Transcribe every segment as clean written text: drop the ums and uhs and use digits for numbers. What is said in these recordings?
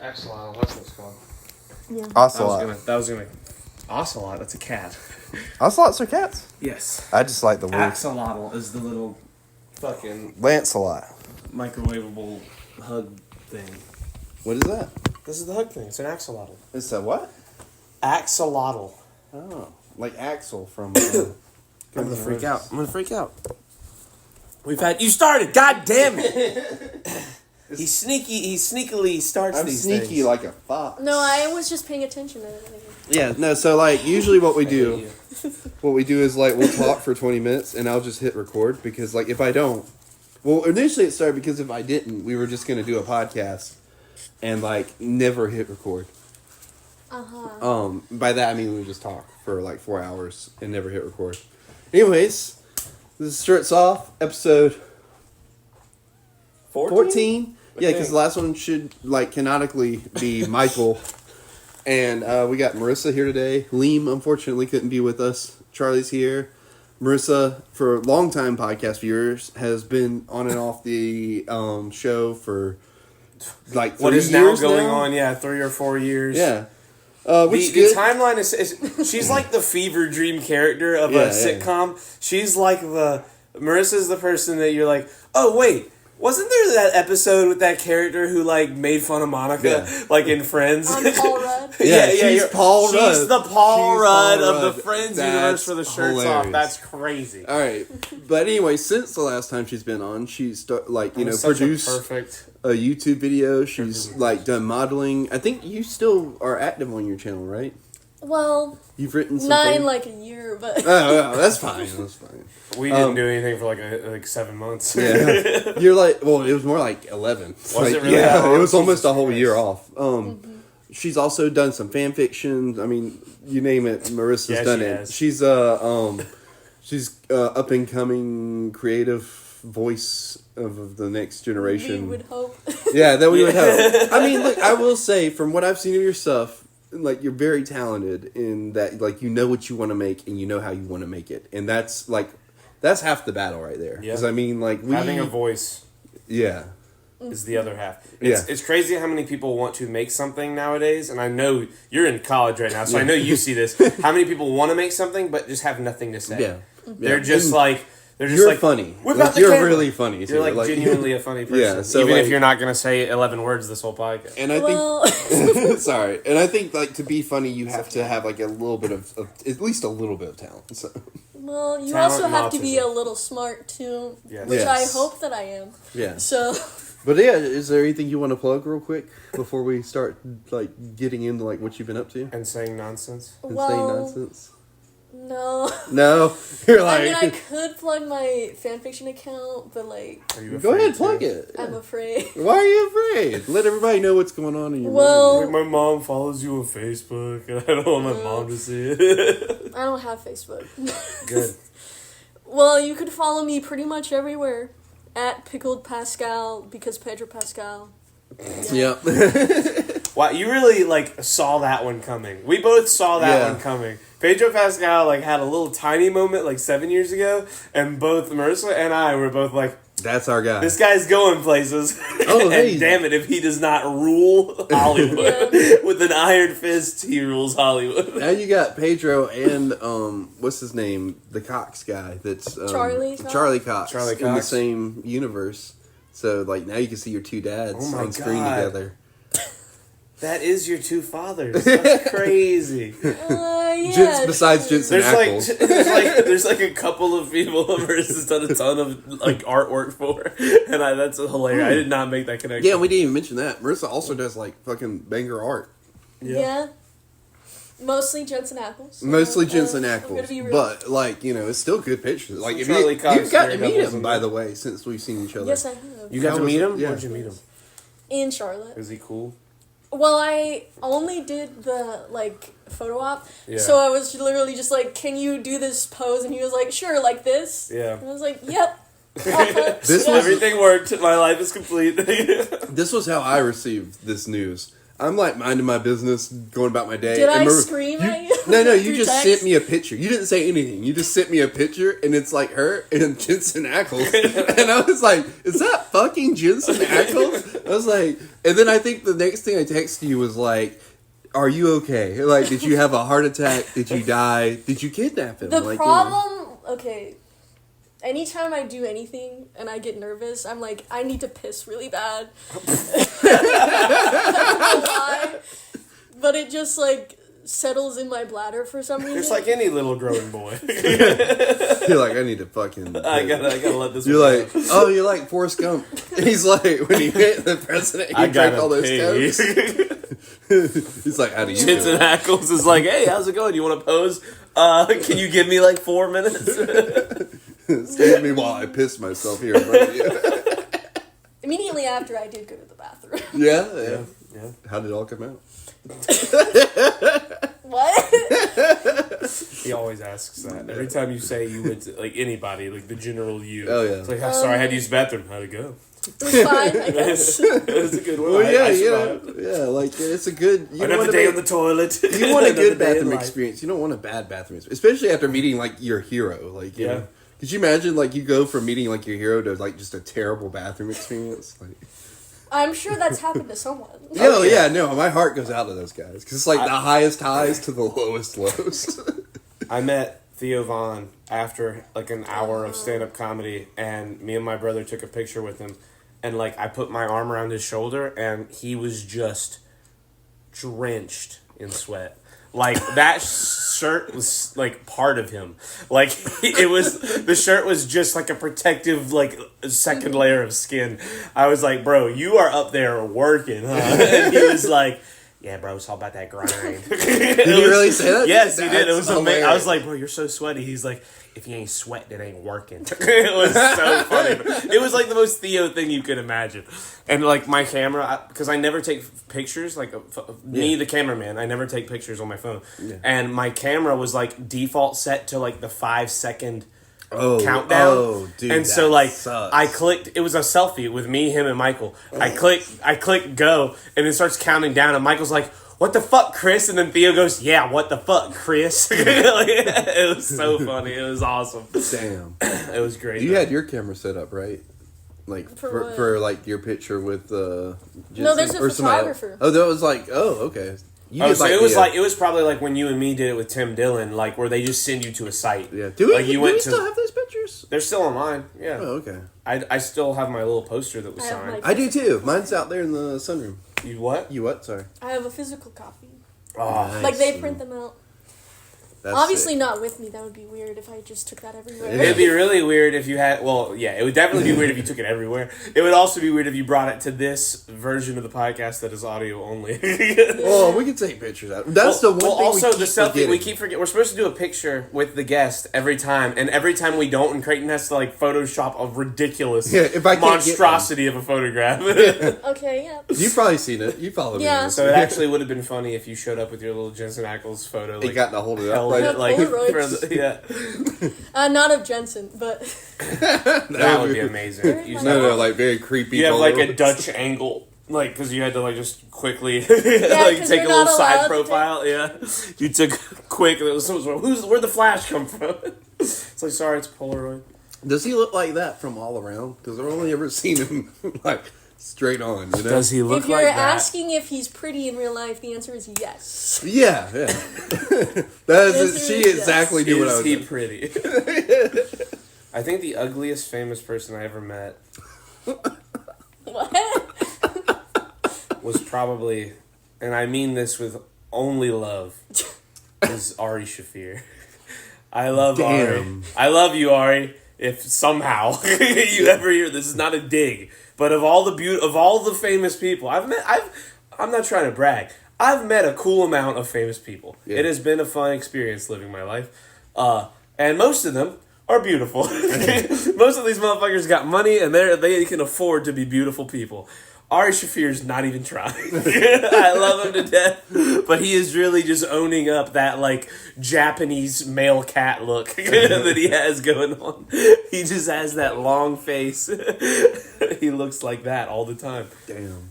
Axolotl, that's what it's called. Yeah. Ocelot. That was gonna. Ocelot, that's a cat. Ocelots are cats? Yes. I just like the word. Axolotl is the little fucking Lancelot. microwavable hug thing. What is that? This is the hug thing. It's an axolotl. It's a what? Axolotl. Oh, like Axel from... I'm gonna freak out. We've had... You started! God damn it! He sneakily starts I'm these sneaky things. like a fox. No, I was just paying attention to everything. Yeah, no, so like usually what we do is like we'll talk for 20 minutes and I'll just hit record because like if I don't, well initially it started because if I didn't, we were just going to do a podcast and like never hit record. By that I mean we would just talk for like 4 hours and never hit record. Anyways, this starts off episode 14? Yeah, because the last one should like canonically be Michael. And we got Marissa here today. Liam, unfortunately, couldn't be with us. Charlie's here. Marissa, for long-time podcast viewers, has been on and off the show for like 3 What is years now going now? on? Yeah, 3 or 4 years. Yeah. Which The is good. timeline is she's like the fever dream character of a sitcom. She's like Marissa's the person that you're like, oh wait, wasn't there that episode with that character who like made fun of Monica like in Friends? On Paul Rudd? She's Paul Rudd. She's the Paul Rudd of the Rudd. Friends That's universe for the shirts hilarious. off. That's crazy. All right, but anyway, since the last time she's been on, she's produced Perfect. a YouTube video. She's like done modeling. I think you still are active on your channel, right? Well, You've written something. not in like a year, but... Oh, that's fine. That's fine. We didn't do anything for like 7 months. Yeah, you're like, well, it was more like 11. Was it really that Yeah, long? it was almost Jesus a whole Christ. year off. She's also done some fan fiction. I mean, you name it, Marissa's done she it. has. She's up and coming creative voice of the next generation. We would hope. Yeah, that we would hope. I mean, look, I will say, from what I've seen of your stuff, like, you're very talented in that, like, you know what you want to make and you know how you want to make it. And that's, like, that's half the battle right there. Yeah. Because, I mean, like, Having a voice Yeah. is the other half. Yeah. It's crazy how many people want to make something nowadays, and I know you're in college right now, so I know you see this. How many people want to make something but just have nothing to say? Yeah. They're just like... You're funny. Whip Like, out the you're camera. really funny. You're too. like genuinely a funny person. Yeah, so, even like- if you're not going to say 11 words this whole podcast. And I Well, think... Sorry. And I think, like, to be funny, you have to have, like, a little bit of at least a little bit of talent. So. well, you Talent also and have to be autism. a little smart, too, Yes. which Yes. I hope that I am. Yeah. So, But yeah, is there anything you want to plug real quick before we start, like, getting into, like, what you've been up to? And saying nonsense. And saying well, nonsense? no. No? You're like... I mean, I could plug my fanfiction account, but, like, Are you Go afraid ahead, to? plug it. I'm afraid. Why are you afraid? Let everybody know what's going on in your Well- Like, my mom follows you on Facebook, and I don't want my mom to see it. I don't have Facebook. Good. Well, you could follow me pretty much everywhere. At PickledPascal, because Pedro Pascal. Yeah. Wow, you really, like, saw that one coming. We both saw that one coming. Pedro Pascal, like, had a little tiny moment, like, 7 years ago, and both Marissa and I were both like, That's our guy. this guy's going places. Oh, and hey. damn it, if he does not rule Hollywood with an iron fist, he rules Hollywood. Now you got Pedro and, what's his name? The Cox guy that's... Charlie Cox? Charlie Cox. Charlie In the Cox. same universe. So, like, now you can see your two dads Oh my on screen God. together. That is your two fathers. That's crazy. Yeah. Besides Jensen Ackles. There's like a couple of people Marissa's done a ton of like artwork for, and that's hilarious. I did not make that connection. Yeah, we didn't even mention that. Marissa also does, like, fucking banger art. Yeah. Mostly Jensen Ackles. Mostly Jensen I'm gonna Ackles. be real. But, like, you know, it's still good pictures. Like, if Charlie Cox you've got to meet Daredevils him, and by that. the way, since we've seen each other. Yes, I have. You got How to was meet it? him? Yeah. Where'd you meet him? In Charlotte. Is he cool? Well, I only did the, like, photo op. Yeah. So I was literally just like, can you do this pose? And he was like, sure, like this. Yeah. And I was like, yep. This was- Everything worked. My life is complete. This was how I received this news. I'm like minding my business, going about my day. Did and I Mar- scream at you? No, you Through just text? sent me a picture. You didn't say anything. You just sent me a picture, and it's like her and Jensen Ackles. And I was like, is that fucking Jensen Ackles? I was like, and then I think the next thing I texted you was like, are you okay? Like, did you have a heart attack? Did you die? Did you kidnap him? The like, problem, okay, anytime I do anything and I get nervous, I'm like, I need to piss really bad. I don't know why, but it just, like, settles in my bladder for some reason. It's like any little growing boy. You're like, I need to fucking... I gotta let this You're one like, go. oh, you're like Forrest Gump. He's like, when he hit the president, he drank all those Cokes. He's like, how do you Jensen Ackles is like, hey, how's it going? You want to pose? Can you give me like 4 minutes? Stand me while I piss myself here in front of you. Immediately after, I did go to the bathroom. Yeah. Yeah. How did it all come out? What? He always asks that. Every time you say you went to, like, anybody, like the general you. Oh, yeah. It's like, sorry, I had to use the bathroom. How'd it go? It was fine, I guess. It was a good one. Well, I yeah, survived. like it's a good. You Another day on the toilet. You want a Another good day in bathroom life. experience. You don't want a bad bathroom experience, especially after meeting like your hero. Like, you Yeah. know, could you imagine like you go from meeting like your hero to like just a terrible bathroom experience? Like, I'm sure that's happened to someone. oh yeah, no, my heart goes out to those guys because it's like the highest highs to the lowest lows. I met Theo Vaughn after like an hour of stand-up comedy, and me and my brother took a picture with him, and like I put my arm around his shoulder, and he was just drenched in sweat. Like that shirt was like part of him. Like it was, the shirt was just like a protective like second layer of skin. I was like, bro, you are up there working, huh? And he was like, yeah, bro, it's all about that grind. Did he really say that? Yes, he did. It was That's amazing. I was hilarious. like, bro, you're so sweaty. He's like, if you ain't sweating, it ain't working. It was so funny. It was like the most Theo thing you could imagine. And like my camera, because I never take pictures, like me, the cameraman, I never take pictures on my phone. Yeah. And my camera was like default set to like the 5-second countdown. Oh, dude, and so like sucks. I clicked, it was a selfie with me, him, and Michael. I clicked go, and it starts counting down, and Michael's like, what the fuck, Chris? And then Theo goes, yeah, what the fuck, Chris? It was so funny. It was awesome. Damn. It was great. You had your camera set up, right? Like For for what? like your picture with No, there's a or somebody else? photographer. Oh, that was like, okay. You did, So it was the, it was probably like when you and me did it with Tim Dillon, like where they just send you to a site. yeah. Do we, like you do went we to? still have those pictures? They're still online. Yeah. Oh, okay. I still have my little poster that was I have signed. my- I do too. Mine's out there in the sunroom. You what? You what? Sorry. I have a physical copy. Oh, Nice. Like, they print them out. That's Obviously sick. not with me. That would be weird if I just took that everywhere. it'd be really weird if you had. Well, yeah, it would definitely be weird if you took it everywhere. It would also be weird if you brought it to this version of the podcast that is audio only. Oh, we can take pictures out. That's the one thing also we keep the selfie forgetting. we keep forgetting. We're supposed to do a picture with the guest every time, and every time we don't, and Creighton has to like Photoshop a ridiculous if I can't monstrosity of a photograph. Okay, yeah. You've probably seen it. You follow me. Yeah. on this. So it actually would have been funny if you showed up with your little Jensen Ackles photo. You Like, got to hold it up. held Like, it, like Polaroids. for the, yeah, Not of Jensen, but that would be amazing. You, no, like very creepy. you have like a Polaroids. Dutch angle, like because you had to like just quickly like 'cause take a you're little not allowed side to profile. Yeah, you took quick. It was, where'd the flash come from? It's like, sorry, it's Polaroid. Does he look like that from all around? Because I've only ever seen him like straight on. You know? Does he look if you're like that? asking if he's pretty in real life, the answer is yes. Yeah. That is. She Yes. exactly knew what I Is was. he doing. pretty? I think the ugliest famous person I ever met What? was probably, and I mean this with only love, is Ari Shafir. I love Ari. Damn. I love you, Ari. If somehow you ever hear this, is not a dig, but of all the famous people I'm not trying to brag. I've met a cool amount of famous people. Yeah. It has been a fun experience living my life, and most of them are beautiful. Most of these motherfuckers got money, and they can afford to be beautiful people. Ari Shafir's not even trying. I love him to death, but he is really just owning up that like Japanese male cat look that he has going on. He just has that long face. He looks like that all the time. Damn.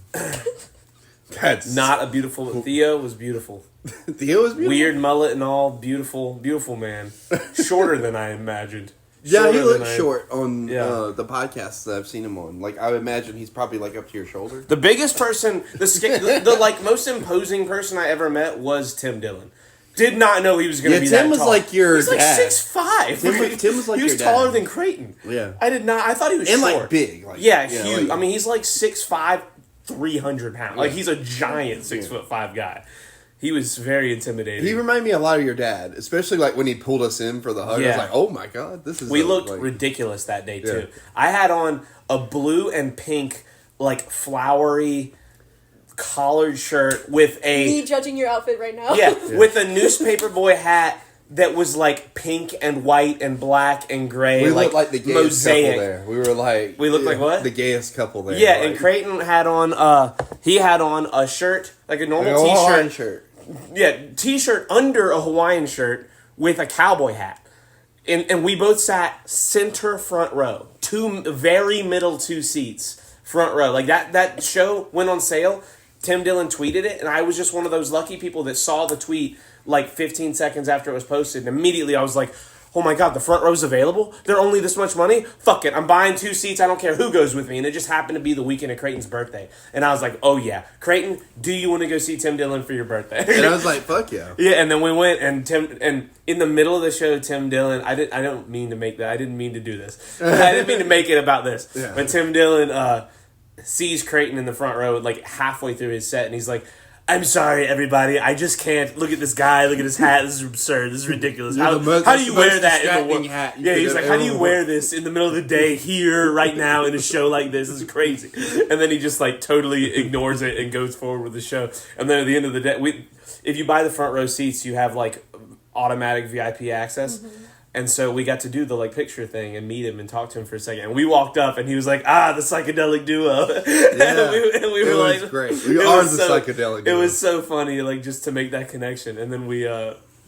That's not a beautiful. Theo was beautiful. Theo was beautiful. Weird mullet and all. Beautiful, beautiful man. Shorter than I imagined. Yeah, he looks short on the podcasts that I've seen him on. Like, I would imagine he's probably, like, up to your shoulder. The biggest person, the like, most imposing person I ever met was Tim Dillon. Did not know he was going to be that tall. Tim was like your He's dad. He's like 6'5". Tim was like he was your dad. taller than Creighton. Yeah. I did not, I thought he was short. And, like, big. Like, yeah, huge. Like, I mean, he's like 6'5", 300 pounds. Like, he's a giant 6'5" guy. He was very intimidating. He reminded me a lot of your dad, especially like when he pulled us in for the hug. I was like, "Oh my god, this is." We looked ridiculous that day too. I had on a blue and pink, like flowery collared shirt with a me judging your outfit right now. Yeah, with a newspaper boy hat that was like pink and white and black and gray. We like, looked like the gayest mosaic. couple there. We were like, we looked like what? The gayest couple there. Yeah, like, and Creighton had on he had on a shirt, like a normal t-shirt. Yeah, t-shirt under a Hawaiian shirt with a cowboy hat. And we both sat center front row. Very middle two seats. Front row. Like that show went on sale. Tim Dillon tweeted it, and I was just one of those lucky people that saw the tweet like 15 seconds after it was posted. And immediately I was like, oh my god, the front row's available? They're only this much money? Fuck it, I'm buying 2 seats, I don't care who goes with me. And it just happened to be the weekend of Creighton's birthday. And I was like, oh yeah, Creighton, do you want to go see Tim Dillon for your birthday? And I was like, fuck yeah. Yeah, and then we went, and in the middle of the show, Tim Dillon, I didn't mean to make that, I didn't mean to do this. I didn't mean to make it about this. Yeah. But Tim Dillon sees Creighton in the front row, like halfway through his set, and he's like, I'm sorry, everybody. I just can't. Look at this guy. Look at his hat. This is absurd. This is ridiculous. How do you wear that in the world? Yeah, he's like, how do you wear this in the middle of the day here, right now, in a show like this? This is crazy. And then he just like totally ignores it and goes forward with the show. And then at the end of the day, if you buy the front row seats, you have like automatic VIP access. Mm-hmm. And so we got to do the like picture thing and meet him and talk to him for a second. And we walked up and he was like, the psychedelic duo. Yeah. and we were like, great. We are the psychedelic duo. It was so funny, like just to make that connection. And then we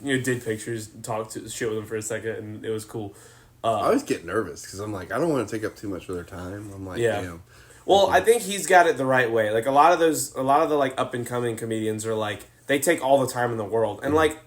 did pictures, talked to shit with him for a second, and it was cool. I always get nervous because I'm like, I don't want to take up too much of their time. I'm like, damn. Well, I think he's got it the right way. Like a lot of the like up and coming comedians are like, they take all the time in the world. And like,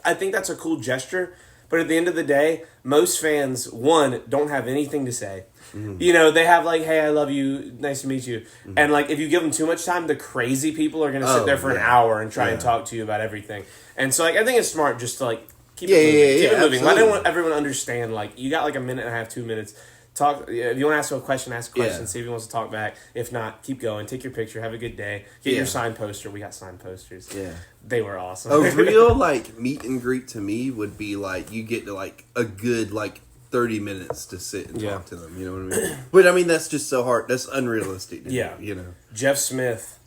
I think that's a cool gesture. But at the end of the day, most fans, one, don't have anything to say. Mm-hmm. You know, they have like, hey, I love you, nice to meet you. Mm-hmm. And like, if you give them too much time, the crazy people are going to sit there for an hour and try and talk to you about everything. And so like, I think it's smart just to like, keep it moving. Let everyone understand, like, you got like a minute and a half, 2 minutes. Talk. If you want to ask a question, ask a question. See if he wants to talk back. If not, keep going. Take your picture. Have a good day. Get your signed poster. We got signed posters. Yeah, they were awesome. A real like meet and greet to me would be like you get to like a good like 30 minutes to sit and talk to them. You know what I mean? But I mean that's just so hard. That's unrealistic. To do, you know. Jeff Smith,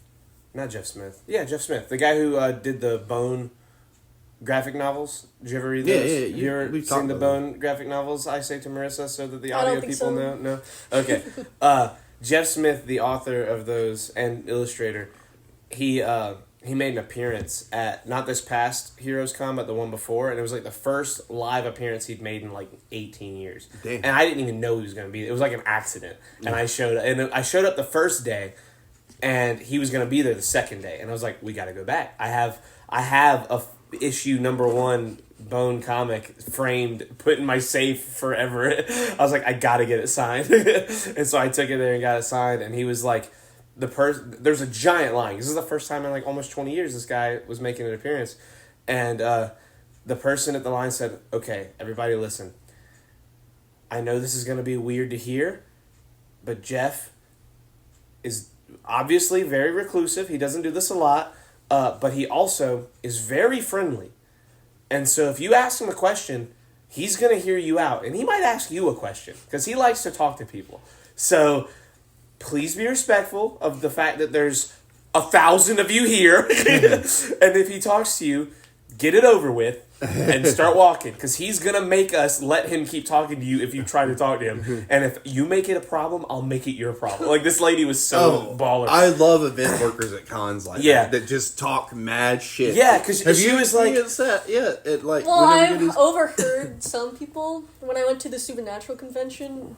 Jeff Smith, the guy who did the Bone graphic novels. Did you ever read those? Yeah. Have you ever seen the Bone graphic novels? I say to Marissa so that the audio people know. No? Okay. Jeff Smith, the author of those and illustrator, he made an appearance at, not this past Heroes Con, but the one before, and it was like the first live appearance he'd made in like 18 years. Damn. And I didn't even know he was going to be there. It was like an accident. Yeah. And I showed up the first day, and he was going to be there the second day. And I was like, we got to go back. I have a issue number 1 Bone comic framed, put in my safe forever. I was like, I gotta get it signed. And so I took it there and got it signed, and he was like, there's a giant line. This is the first time in like almost 20 years this guy was making an appearance. And the person at the line said, okay, everybody listen. I know this is gonna be weird to hear, but Jeff is obviously very reclusive. He doesn't do this a lot. But he also is very friendly. And so if you ask him a question, he's going to hear you out. And he might ask you a question because he likes to talk to people. So please be respectful of the fact that there's 1,000 of you here. And if he talks to you, get it over with and start walking, because he's going to make us let him keep talking to you if you try to talk to him. And if you make it a problem, I'll make it your problem. Like, this lady was so baller. I love event workers at cons like that just talk mad shit. Yeah, because she was like... I've overheard some people, when I went to the Supernatural convention,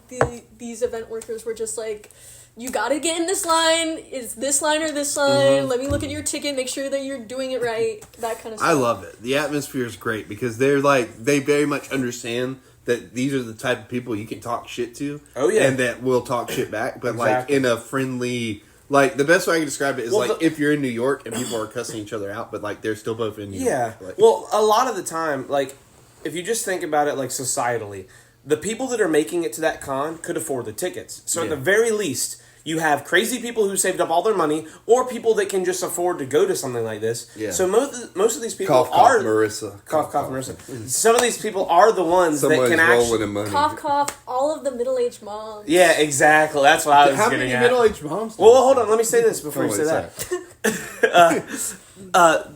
these event workers were just like, you gotta get in this line. Is this line or this line? Let me look at your ticket, make sure that you're doing it right. That kind of stuff. I love it. The atmosphere is great because they very much understand that these are the type of people you can talk shit to. Oh, yeah. And that will talk shit back, but like in a friendly... Like, the best way I can describe it is, if you're in New York and people are cussing each other out, but, like, they're still both in New York. Yeah. Like, well, a lot of the time, like, if you just think about it, like, societally, the people that are making it to that con could afford the tickets. So at the very least, you have crazy people who saved up all their money, or people that can just afford to go to something like this. Yeah. So most of these people are... Marissa. Cough, Marissa. Some of these people are the ones that can actually... Cough, all of the middleged moms. Yeah, exactly. That's what I was getting at. How many middle-aged moms? Well, hold on. Let me say this before you say that.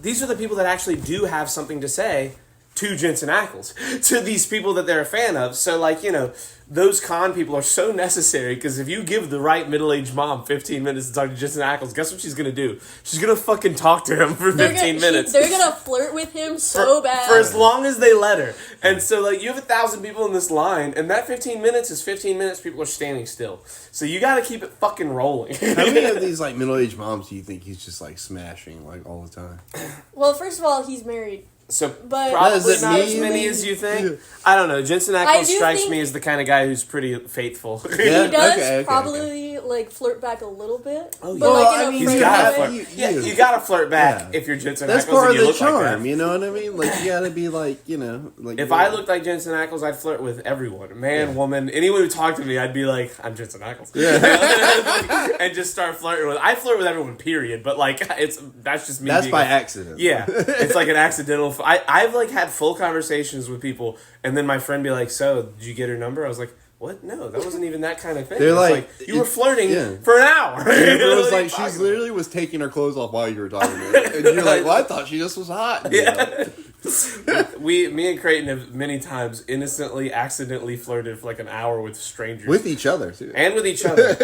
These are the people that actually do have something to say to Jensen Ackles, to these people that they're a fan of. So, like, you know, those con people are so necessary because if you give the right middle-aged mom 15 minutes to talk to Jensen Ackles, guess what she's going to do? She's going to fucking talk to him for 15 minutes. They're going to flirt with him so bad. For as long as they let her. And so, like, you have 1,000 people in this line, and that 15 minutes is 15 minutes people are standing still. So you got to keep it fucking rolling. How many of these, like, middle-aged moms do you think he's just, like, smashing, like, all the time? Well, first of all, he's married. So probably not as many as you think. I don't know. Jensen Ackles strikes me as the kind of guy who's pretty faithful. Yeah? He does probably like flirt back a little bit. Oh, yeah. But like he's got to flirt. You got to flirt back if you're Jensen Ackles. That's part of the charm. You know what I mean? Like, you got to be like, you know, like. If I looked like Jensen Ackles, I'd flirt with everyone, man, woman, anyone who talked to me. I'd be like, I'm Jensen Ackles, and just start flirting with. I flirt with everyone, period. But like, that's just me. That's by accident. Yeah, it's like an accidental. I've like had full conversations with people, and then my friend be like, "So, did you get her number?" I was like, "What? No, that wasn't even that kind of thing." They're like, you were flirting for an hour. It was like she literally was taking her clothes off while you were talking to her, and you're like, "Well, I thought she just was hot." Yeah. Me and Creighton have many times innocently, accidentally flirted for like an hour with strangers, with each other too, and with each other.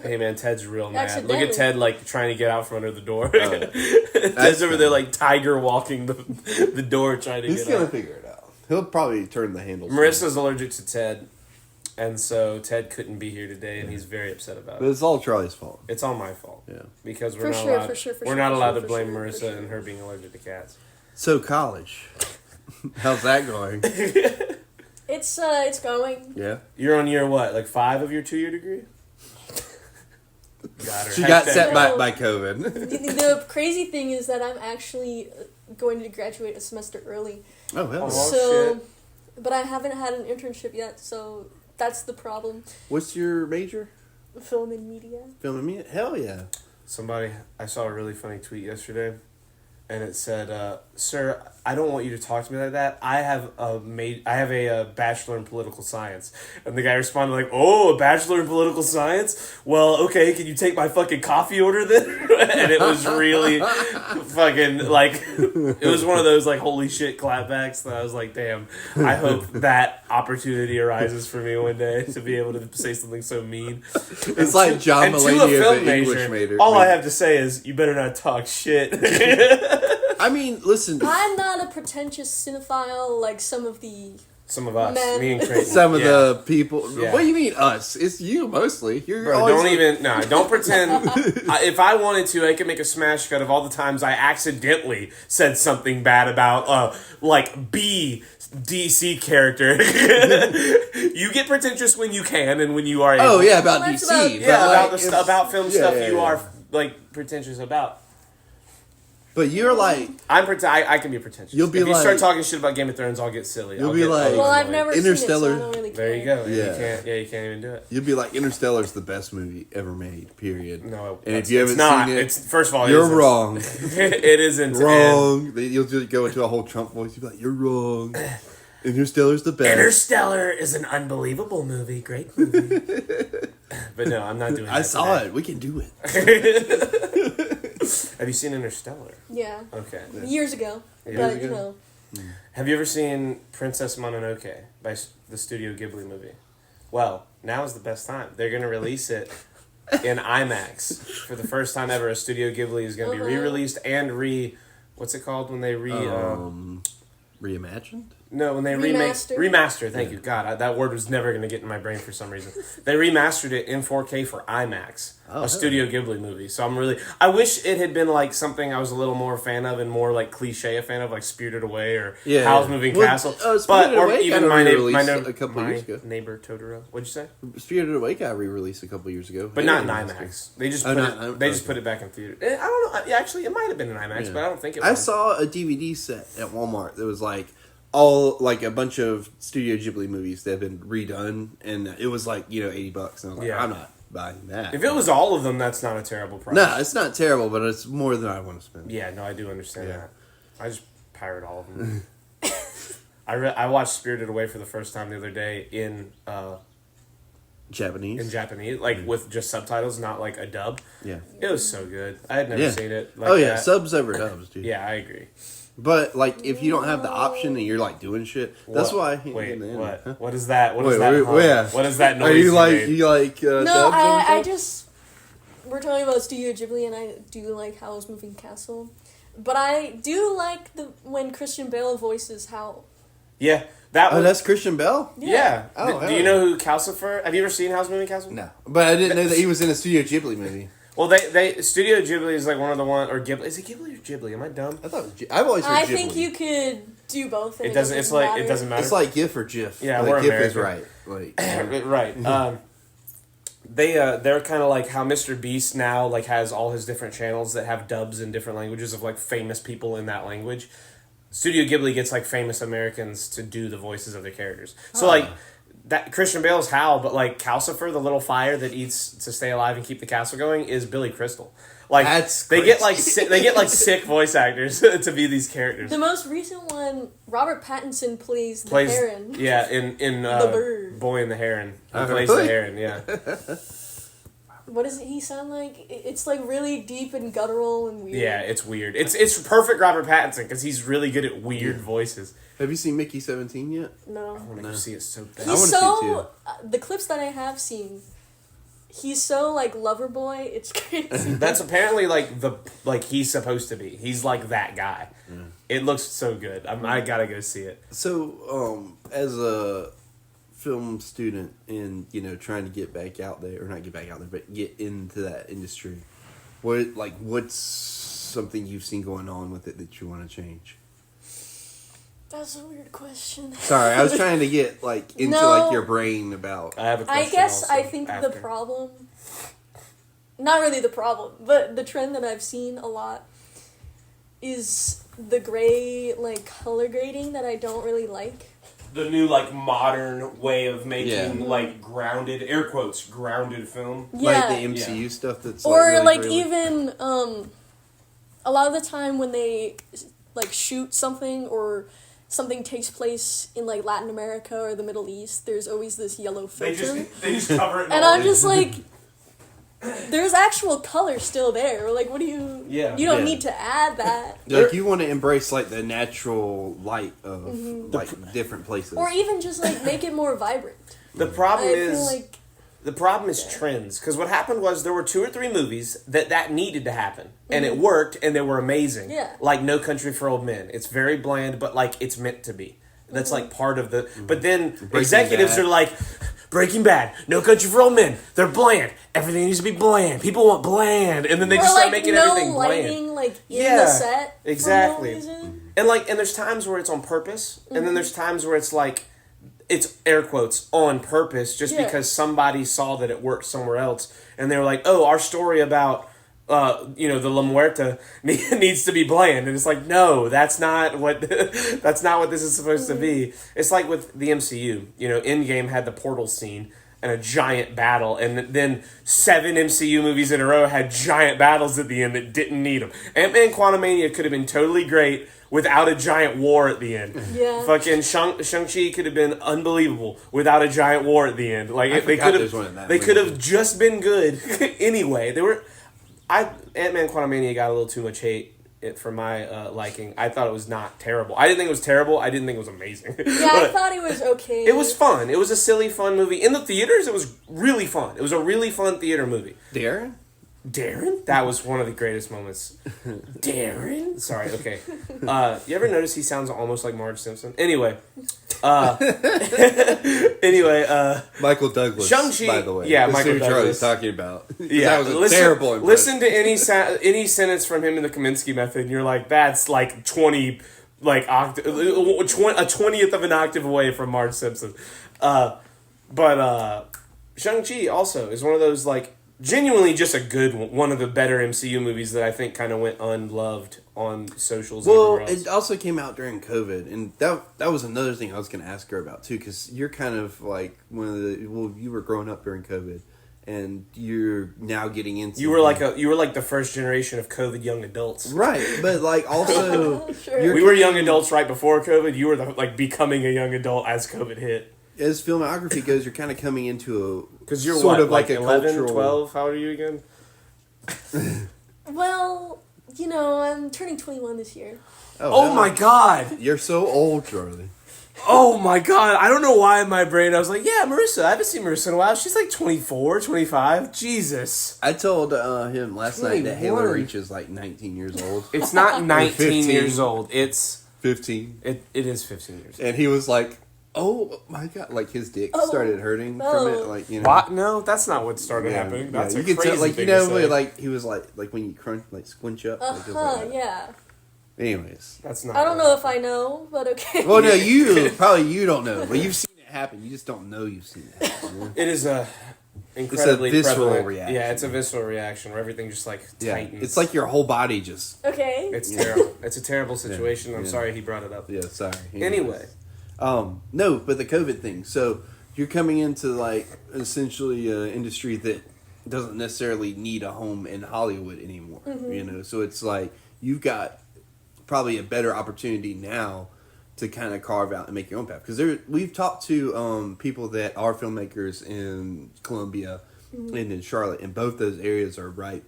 Hey man, Ted's real mad. Look at Ted like trying to get out from under the door. Ted's over there like tiger walking the door trying to get out. He's gonna figure it out. He'll probably turn the handle. Marissa's allergic to Ted, and so Ted couldn't be here today, and he's very upset about it. But it's all Charlie's fault. It's all my fault. Yeah, because we're not allowed to blame Marissa and her being allergic to cats. So college, how's that going? It's going. Yeah. You're on year what? Like 5 of your 2-year degree? Got her. She got set back by COVID. The crazy thing is that I'm actually going to graduate a semester early. Oh, hell. So, but I haven't had an internship yet, so that's the problem. What's your major? Film and media. Film and media? Hell yeah. I saw a really funny tweet yesterday, and it said, "Sir, I don't want you to talk to me like that. I have a bachelor in political science." And the guy responded like, "Oh, a bachelor in political science? Well, okay, can you take my fucking coffee order then?" And it was really fucking like, it was one of those like holy shit clapbacks that I was like, damn, I hope that opportunity arises for me one day to be able to say something so mean. It's like John Mulaney of the English major. All I have to say is, you better not talk shit. I mean, listen. I'm not a pretentious cinephile like some of us, men. Me and Creighton. Some of the people. Yeah. What do you mean us? It's you mostly. Don't pretend. If I wanted to, I could make a smash cut of all the times I accidentally said something bad about like B DC character. You get pretentious when you can and when you are able. Oh yeah, about DC. About film stuff you are like pretentious about. But you're like... I can be pretentious. You'll be if you start talking shit about Game of Thrones, I'll get silly. You'll be like... Well, I've never Interstellar. seen it, so I don't really care. There you go. Yeah. You can't even do it. You'll be like, Interstellar's the best movie ever made, period. No, and if you haven't seen it... First of all, you're wrong. It isn't. Wrong. You'll just go into a whole Trump voice. You'll be like, you're wrong. Interstellar's the best. Interstellar is an unbelievable movie. Great movie. But no, I'm not doing that. I saw it. We can do it. Have you seen Interstellar? Yeah. Okay. Years ago. But, you know. Have you ever seen Princess Mononoke by the Studio Ghibli movie? Well, now is the best time. They're going to release it in IMAX. For the first time ever, a Studio Ghibli is going to be re-released and what's it called when they reimagined? No, when they remaster. Thank you, God. That word was never going to get in my brain for some reason. They remastered it in 4K for IMAX, a Studio Ghibli movie. So I wish it had been like something I was a little more a fan of and more like cliche a fan of, like Spirited Away or Howl's Moving Castle. Or even my neighbor Totoro. What'd you say? Spirited Away got re-released a couple years ago, but not in IMAX. They just put it back in theater. I don't know. Actually, it might have been in IMAX, but I don't think it was. I saw a DVD set at Walmart that was like a bunch of Studio Ghibli movies that have been redone, and it was like $80, and I was like, I'm not buying that. If it was all of them, that's not a terrible price. No, it's not terrible, but it's more than I want to spend. Yeah, no, I do understand that. I just pirate all of them. I watched Spirited Away for the first time the other day in Japanese. In Japanese, with just subtitles, not like a dub. Yeah, it was so good. I had never seen it. Like subs over dubs, dude. Yeah, I agree. But if you don't have the option and you're doing shit, that's why. Wait, what? Huh? What is that? What is that? What is that noise? Are you like? No, dubs I just. We're talking about Studio Ghibli, and I do like Howl's Moving Castle, but I do like when Christian Bale voices Howl. Yeah, that's Christian Bale. Yeah. Do you know who Calcifer? Have you ever seen Howl's Moving Castle? No, but I didn't know that he was in a Studio Ghibli movie. Well, they Studio Ghibli is like one of the or Ghibli. Is it Ghibli or Ghibli? Am I dumb? I thought I've always heard Ghibli. I think you could do both. It doesn't. It's like it doesn't matter. It's like GIF or GIF. Yeah, like we're GIF American. is right. Right. They're kind of like how Mr. Beast now has all his different channels that have dubs in different languages of famous people in that language. Studio Ghibli gets famous Americans to do the voices of their characters. So that Christian Bale's Howl, but Calcifer, the little fire that eats to stay alive and keep the castle going, is Billy Crystal. That's they get sick voice actors to be these characters. The most recent one, Robert Pattinson plays the Heron. Yeah, in the bird. Boy and the Heron. He plays the Heron. Yeah. What does he sound like? It's really deep and guttural and weird. Yeah, it's weird. It's perfect Robert Pattinson because he's really good at weird voices. Have you seen Mickey 17 yet? No. I want to see it so bad. He's so the clips that I have seen. He's so lover boy. It's crazy. That's apparently he's supposed to be. He's that guy. Yeah. It looks so good. I gotta go see it. So, as a film student and trying to get back out there, or not get back out there, but get into that industry, what's something you've seen going on with it that you want to change? That's a weird question. Sorry, I was trying to get into your brain about. I have a question. I guess I think the problem, not really the problem, but the trend that I've seen a lot is the gray color grading that I don't really like. The new modern way of making grounded, air quotes, grounded film. Yeah. The MCU stuff that's or really even a lot of the time when they shoot something or something takes place in Latin America or the Middle East, there's always this yellow filter. They just cover it. And I'm just there's actual color still there. What do you... Yeah. You don't need to add that. You want to embrace the natural light of different places. Or even just make it more vibrant. The problem is trends. Because what happened was there were 2 or 3 movies that needed to happen. And it worked, and they were amazing. Yeah. No Country for Old Men. It's very bland, but it's meant to be. That's part of the... Mm-hmm. But then executives are Breaking Bad, No Country for Old Men. They're bland. Everything needs to be bland. People want bland. And then they just start making everything lighting, bland. In the set. Exactly. For no reason. And there's times where it's on purpose. And then there's times where it's it's air quotes on purpose just because somebody saw that it worked somewhere else. And they were our story about... the La Muerta needs to be bland, and it's no, that's not what this is supposed to be. It's with the MCU. Endgame had the portal scene and a giant battle, and then 7 MCU movies in a row had giant battles at the end that didn't need them. Ant-Man Quantumania could have been totally great without a giant war at the end. Yeah. Fucking Shang-Chi could have been unbelievable without a giant war at the end. They could have just been good anyway. Ant-Man Quantumania got a little too much hate for my liking. I thought it was not terrible. I didn't think it was terrible. I didn't think it was amazing. Yeah, I thought it was okay. It was fun. It was a silly, fun movie. In the theaters, it was really fun. It was a really fun theater movie. Darren? Darren? That was one of the greatest moments. Darren? Sorry, okay. You ever notice he sounds almost like Marge Simpson? Anyway. Michael Douglas, Shang-Chi, by the way. yeah, Michael who Douglas. Charlie's talking about. Yeah, that was a terrible impression. Listen to any sentence from him in the Kaminsky Method, and you're like, that's like 20, like a 20th of an octave away from Marge Simpson. But Shang-Chi also is one of those, like, genuinely just a good one of the better MCU movies that I think kind of went unloved on socials. Well, and everywhere else. it also came out during COVID, and that was another thing I was going to ask her about too, because you're kind of like you were growing up during COVID, and you're now getting into you were like the first generation of COVID young adults, right? But like also, Sure. we were young adults right before COVID. You were becoming a young adult as COVID hit. As filmography goes, you're kind of coming into because you're sort what, of like a 11, cultural 12? How old are you again? Well, I'm turning 21 this year. Oh my God! You're so old, Charlie. Oh my God! I don't know why in my brain I was like, yeah, Marissa. I haven't seen Marissa in a while. She's like 24, 25. Jesus. I told him last night that Halo 21. Reach is like 19 years old. It's not 19 15. years old. It's 15. It is 15 years old. And he was like, oh my God, like his dick started hurting from it, like, you know. What? No, that's not what started happening. That's you a could crazy tell, like, thing you know, to say. like he was like when you crunch, like squinch up. Like, it was like that. Yeah. Anyways, That's not. I don't know if I know, but okay. well, no, you don't know, but you've seen it happen. You just don't know you've seen it happen. Yeah? It is a incredibly visceral prevalent reaction. Yeah, it's a visceral reaction where everything just like tightens. It's like your whole body just. Okay. It's terrible. It's a terrible situation. I'm yeah. sorry he brought it up. Yeah, sorry. Anyway. No, but the COVID thing. So you're coming into like essentially an industry that doesn't necessarily need a home in Hollywood anymore. Mm-hmm. You know, so it's like you've got probably a better opportunity now to kind of carve out and make your own path. Because we've talked to people that are filmmakers in Columbia and in Charlotte, and both those areas are right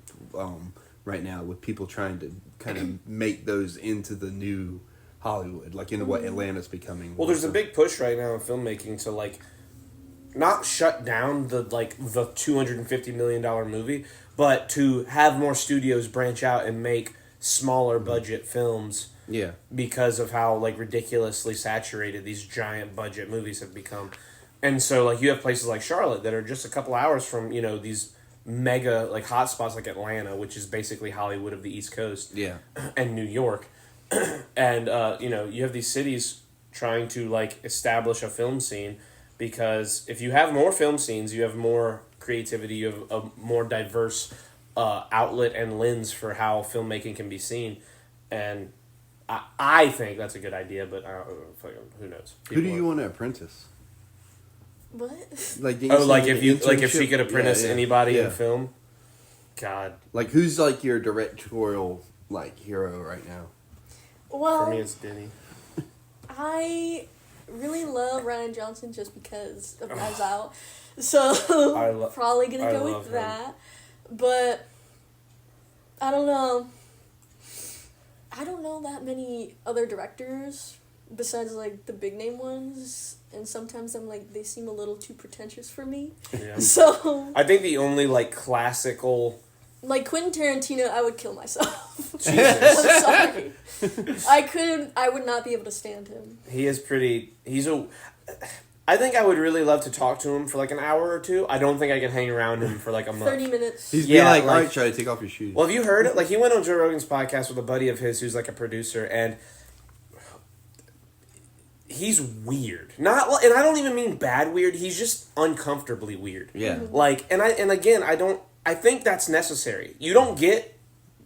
now with people trying to kind of make those into the new Hollywood, like into what Atlanta's becoming. Well, there's a big push right now in filmmaking to like not shut down the $250 million movie, but to have more studios branch out and make smaller budget films. Yeah. Because of how like ridiculously saturated these giant budget movies have become. And so like you have places like Charlotte that are just a couple hours from, these mega like hotspots like Atlanta, which is basically Hollywood of the East Coast. Yeah. And New York. And you have these cities trying to like establish a film scene, because if you have more film scenes, you have more creativity, you have a more diverse outlet and lens for how filmmaking can be seen. And I think that's a good idea, but who knows? Who do you want to apprentice? What? Like, if she could apprentice anybody in film? God. Like, who's like your directorial like hero right now? Well, for me, it's Denny. I really love Ryan Johnson just because of Knives Out, so probably gonna go with that. But I don't know. I don't know that many other directors besides like the big name ones, and sometimes I'm like, they seem a little too pretentious for me. Yeah. So I think the only like classical, like Quentin Tarantino, I would kill myself. Jesus. I'm sorry. I would not be able to stand him. I think I would really love to talk to him for like an hour or two. I don't think I could hang around him for like a month. 30 minutes. He's been like, all right, try to take off your shoes. Well, have you heard it? Like, he went on Joe Rogan's podcast with a buddy of his who's like a producer, and he's weird. And I don't even mean bad weird. He's just uncomfortably weird. Yeah. Like, I think that's necessary. You don't get,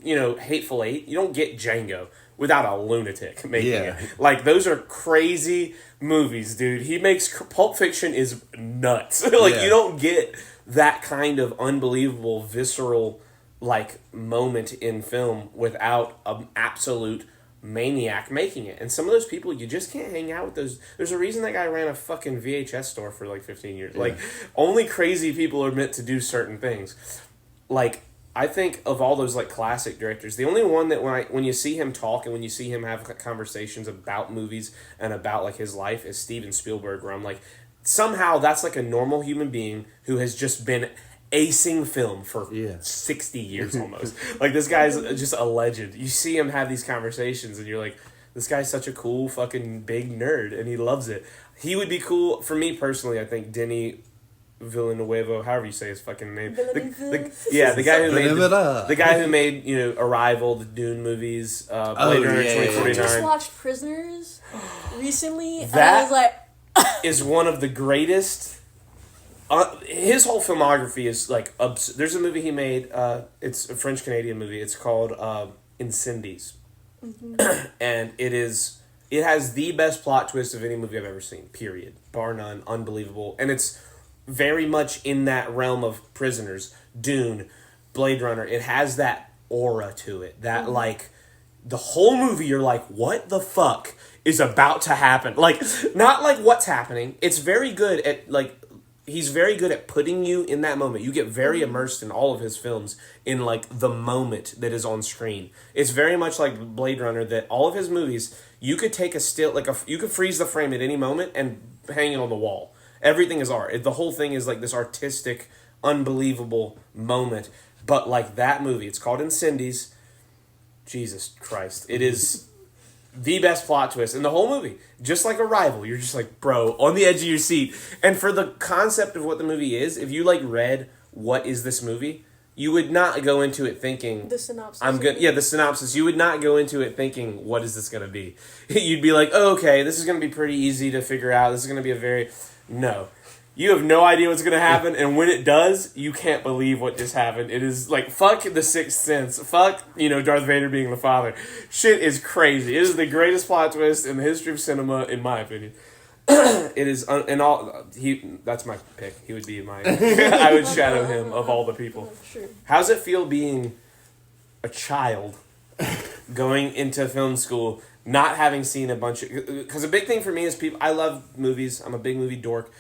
Hateful Eight. You don't get Django without a lunatic making it. Like, those are crazy movies, dude. He makes Pulp Fiction is nuts. You don't get that kind of unbelievable, visceral, like, moment in film without an absolute maniac making it. And some of those people, you just can't hang out with those. There's a reason that guy ran a fucking VHS store for like 15 years. Like, only crazy people are meant to do certain things. Like, I think of all those like classic directors, the only one that when you see him talk and when you see him have conversations about movies and about like his life is Steven Spielberg, where I'm like, somehow that's like a normal human being who has just been acing film for 60 years almost. Like, this guy's just a legend. You see him have these conversations, and you're like, this guy's such a cool fucking big nerd, and he loves it. He would be cool, for me personally, I think Denny Villanueva, however you say his fucking name. The guy who made Arrival, the Dune movies, Blade Runner 2049. I just watched Prisoners recently, That and I was like, is one of the greatest. His whole filmography is like there's a movie he made. It's a French Canadian movie. It's called Incendies, and it has the best plot twist of any movie I've ever seen. Period, bar none. Unbelievable, and it's very much in that realm of Prisoners, Dune, Blade Runner. It has that aura to it. That like the whole movie, you're like, what the fuck is about to happen? Like, not like what's happening. It's very good at like. He's very good at putting you in that moment. You get very immersed in all of his films in like the moment that is on screen. It's very much like Blade Runner, that all of his movies, you could take a still, you could freeze the frame at any moment and hang it on the wall. Everything is art. The whole thing is like this artistic, unbelievable moment. But like that movie, it's called Incendies. Jesus Christ. It is the best plot twist in the whole movie. Just like Arrival, you're just like, bro, on the edge of your seat. And for the concept of what the movie is, if you like read what is this movie, you would not go into it thinking the synopsis. The synopsis. You would not go into it thinking, what is this going to be? You'd be like, oh, okay, this is going to be pretty easy to figure out. This is going to be no. You have no idea what's going to happen, and when it does, you can't believe what just happened. It is like, fuck The Sixth Sense. Fuck, Darth Vader being the father. Shit is crazy. It is the greatest plot twist in the history of cinema, in my opinion. It is, that's my pick. He would be my, I would shadow him of all the people. Sure. How's it feel being a child going into film school, not having seen a bunch of, because a big thing for me is I love movies. I'm a big movie dork.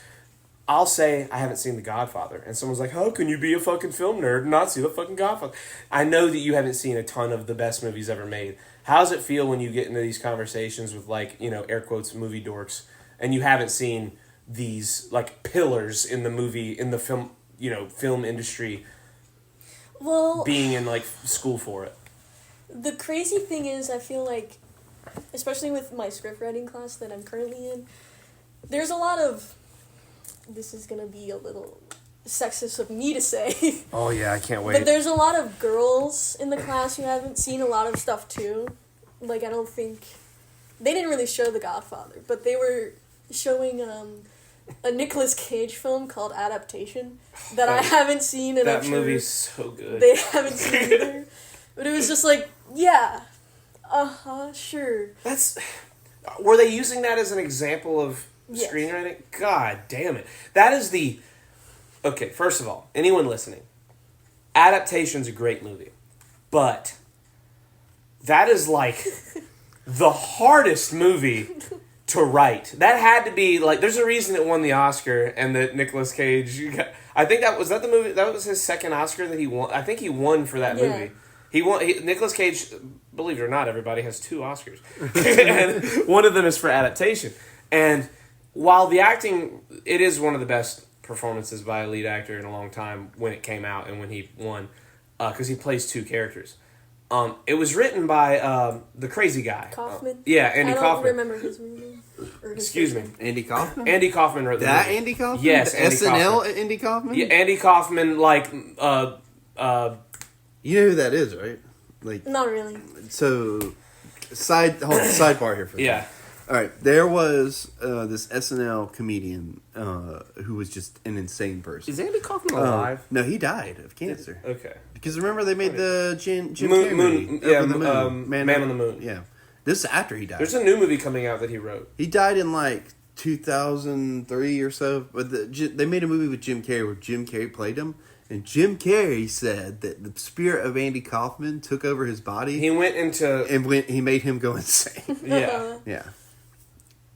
I'll say I haven't seen The Godfather, and someone's like, how can you be a fucking film nerd and not see The fucking Godfather? I know that you haven't seen a ton of the best movies ever made. How does it feel when you get into these conversations with, like, air quotes, movie dorks, and you haven't seen these, like, pillars in the movie, in the film, film industry, being in, like, school for it? The crazy thing is, I feel like, especially with my script writing class that I'm currently in, there's a lot of, this is going to be a little sexist of me to say. Oh, yeah, I can't wait. But there's a lot of girls in the class who haven't seen a lot of stuff, too. Like, I don't think, they didn't really show The Godfather, but they were showing a Nicolas Cage film called Adaptation that I haven't seen, and that I'm sure movie's so good. They haven't seen either. But it was just like, yeah, sure. Were they using that as an example of screenwriting? God damn it. That is okay, first of all, anyone listening, Adaptation's a great movie, but that is like the hardest movie to write. That had to be like, there's a reason it won the Oscar, and that Nicolas Cage, I think that was the movie, that was his second Oscar that he won. I think he won for that movie. Nicolas Cage, believe it or not, everybody has 2 Oscars. And one of them is for Adaptation. And while the acting, it is one of the best performances by a lead actor in a long time when it came out and when he won, because he plays 2 characters. It was written by the crazy guy. Kaufman? Andy Kaufman. I don't remember his name. Excuse me. Andy Kaufman? Andy Kaufman wrote the movie. Andy Kaufman? Yes, Andy SNL Kaufman. Andy Kaufman? Yeah, Andy Kaufman, like, you know who that is, right? Like, not really. So, sidebar here for a second. Yeah. All right, there was this SNL comedian who was just an insane person. Is Andy Kaufman alive? No, he died of cancer. Okay. Because remember they made the Jim Carrey movie, Man Man on the Moon. Yeah, this is after he died. There's a new movie coming out that he wrote. He died in like 2003 or so. But they made a movie with Jim Carrey where Jim Carrey played him. And Jim Carrey said that the spirit of Andy Kaufman took over his body. He went into... he made him go insane. Yeah. Yeah.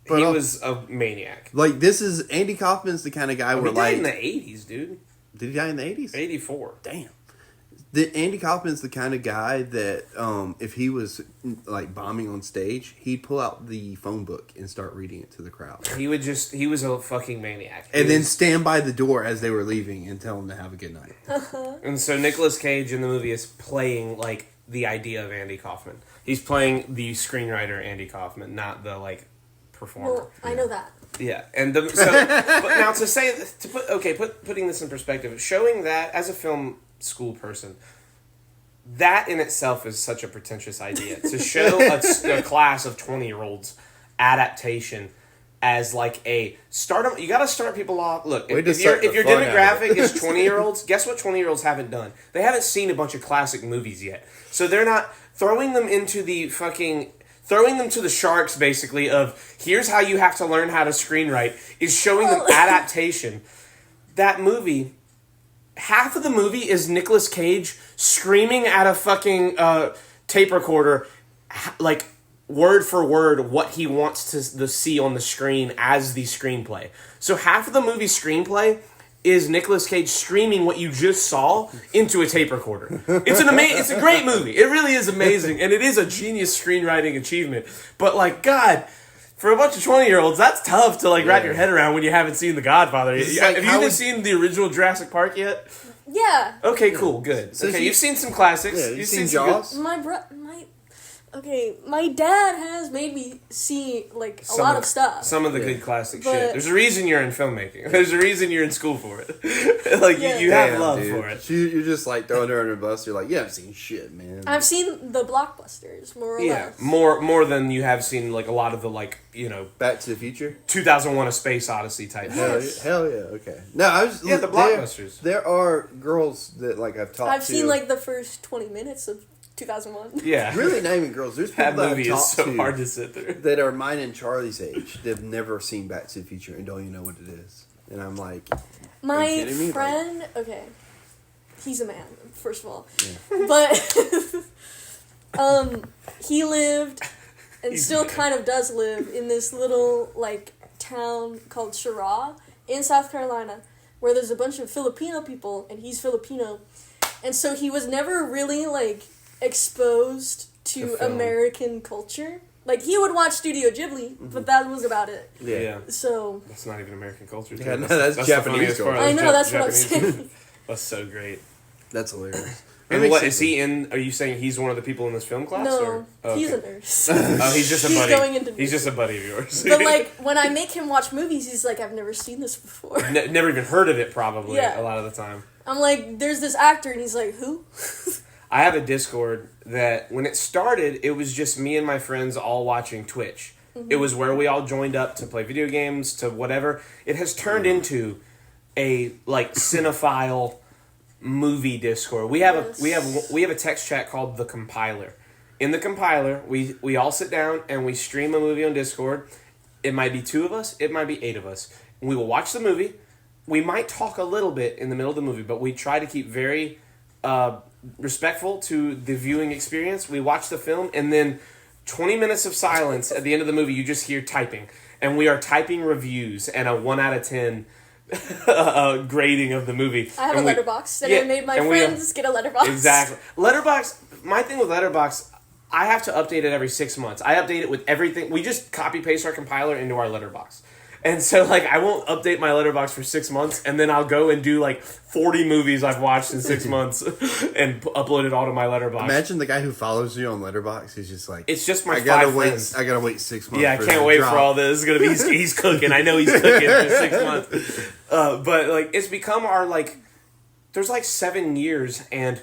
But he was a maniac. Like, this is... Andy Kaufman's the kind of guy where, he died in the 80s, dude. Did he die in the 80s? 84. Damn. Andy Kaufman's the kind of guy that if he was like bombing on stage, he'd pull out the phone book and start reading it to the crowd. He was a fucking maniac. And then stand by the door as they were leaving and tell them to have a good night. And so Nicolas Cage in the movie is playing like the idea of Andy Kaufman. He's playing the screenwriter Andy Kaufman, not the like performer. Well, I know that. Yeah, and but now putting this in perspective, showing that as a film school person, that in itself is such a pretentious idea. To show a class of 20-year-olds adaptation as like a start. You got to start people off. Look, if your demographic is 20-year-olds, guess what 20-year-olds haven't done? They haven't seen a bunch of classic movies yet, so they're not throwing them into the throwing them to the sharks, basically, of here's how you have to learn how to screenwrite, is showing them adaptation. That movie, half of the movie is Nicolas Cage screaming at a fucking tape recorder, like, word for word, what he wants to see on the screen as the screenplay. So half of the movie screenplay is Nicolas Cage screaming what you just saw into a tape recorder. It's a great movie. It really is amazing, and it is a genius screenwriting achievement. But like, God, for a bunch of 20-year-olds, that's tough to like wrap your head around when you haven't seen The Godfather. Have you even seen the original Jurassic Park yet? Yeah. Okay, cool, good. So you've seen some classics. Yeah, you've seen Jaws? My dad has made me see, like, a lot of stuff. Some of the good classic shit. There's a reason you're in filmmaking. There's a reason you're in school for it. Like, you have love for it. You're just, like, throwing her under a bus. You're like, yeah, I've seen shit, man. I've seen the blockbusters, more or less. More than you have seen, like, a lot of the, like, you know... Back to the Future? 2001: A Space Odyssey type. Yes. Hell yeah, okay. No, the blockbusters. There are girls that, like, I've talked to... I've seen, like, the first 20 minutes of 2001. Yeah. Really not even girls. There's people that movie is so hard to sit through. That are mine and Charlie's age. They've never seen Back to the Future and don't even know what it is. And I'm like, my friend, okay, he's a man, first of all. Yeah. But he lived and still kind of does live in this little like town called Shara in South Carolina, where there's a bunch of Filipino people and he's Filipino. And so he was never really like exposed to American culture. Like, he would watch Studio Ghibli, but that was about it. Yeah. So... That's not even American culture. Yeah, no, that's Japanese culture. I know, that's what I'm saying. That's so great. That's hilarious. And what, is he in... Are you saying he's one of the people in this film class? No, he's a nurse. Oh, he's just a buddy. He's going into He's just a buddy of yours. But, like, when I make him watch movies, he's like, I've never seen this before. Never even heard of it, probably, a lot of the time. I'm like, there's this actor, and he's like, who? I have a Discord that, when it started, it was just me and my friends all watching Twitch. Mm-hmm. It was where we all joined up to play video games, to whatever. It has turned into a, like, cinephile movie Discord. We have a text chat called The Compiler. In The Compiler, we all sit down and we stream a movie on Discord. It might be 2 of us, it might be 8 of us. We will watch the movie. We might talk a little bit in the middle of the movie, but we try to keep very... respectful to the viewing experience. We watch the film, and then 20 minutes of silence at the end of the movie, you just hear typing. And we are typing reviews and a 1 out of 10 grading of the movie. I have a letterbox, and I made my friends get a letterbox. Exactly. Letterbox, my thing with Letterbox, I have to update it every 6 months. I update it with everything. We just copy-paste our compiler into our letterbox. And so, like, I won't update my letterbox for 6 months, and then I'll go and do, like, 40 movies I've watched in 6 months and upload it all to my letterbox. Imagine the guy who follows you on Letterboxd. He's just like, it's just my I gotta 5 friends. I gotta wait 6 months. Yeah, I can't wait for all this. It's gonna be he's cooking. I know he's cooking for 6 months. But like, it's become our like. There's like 7 years and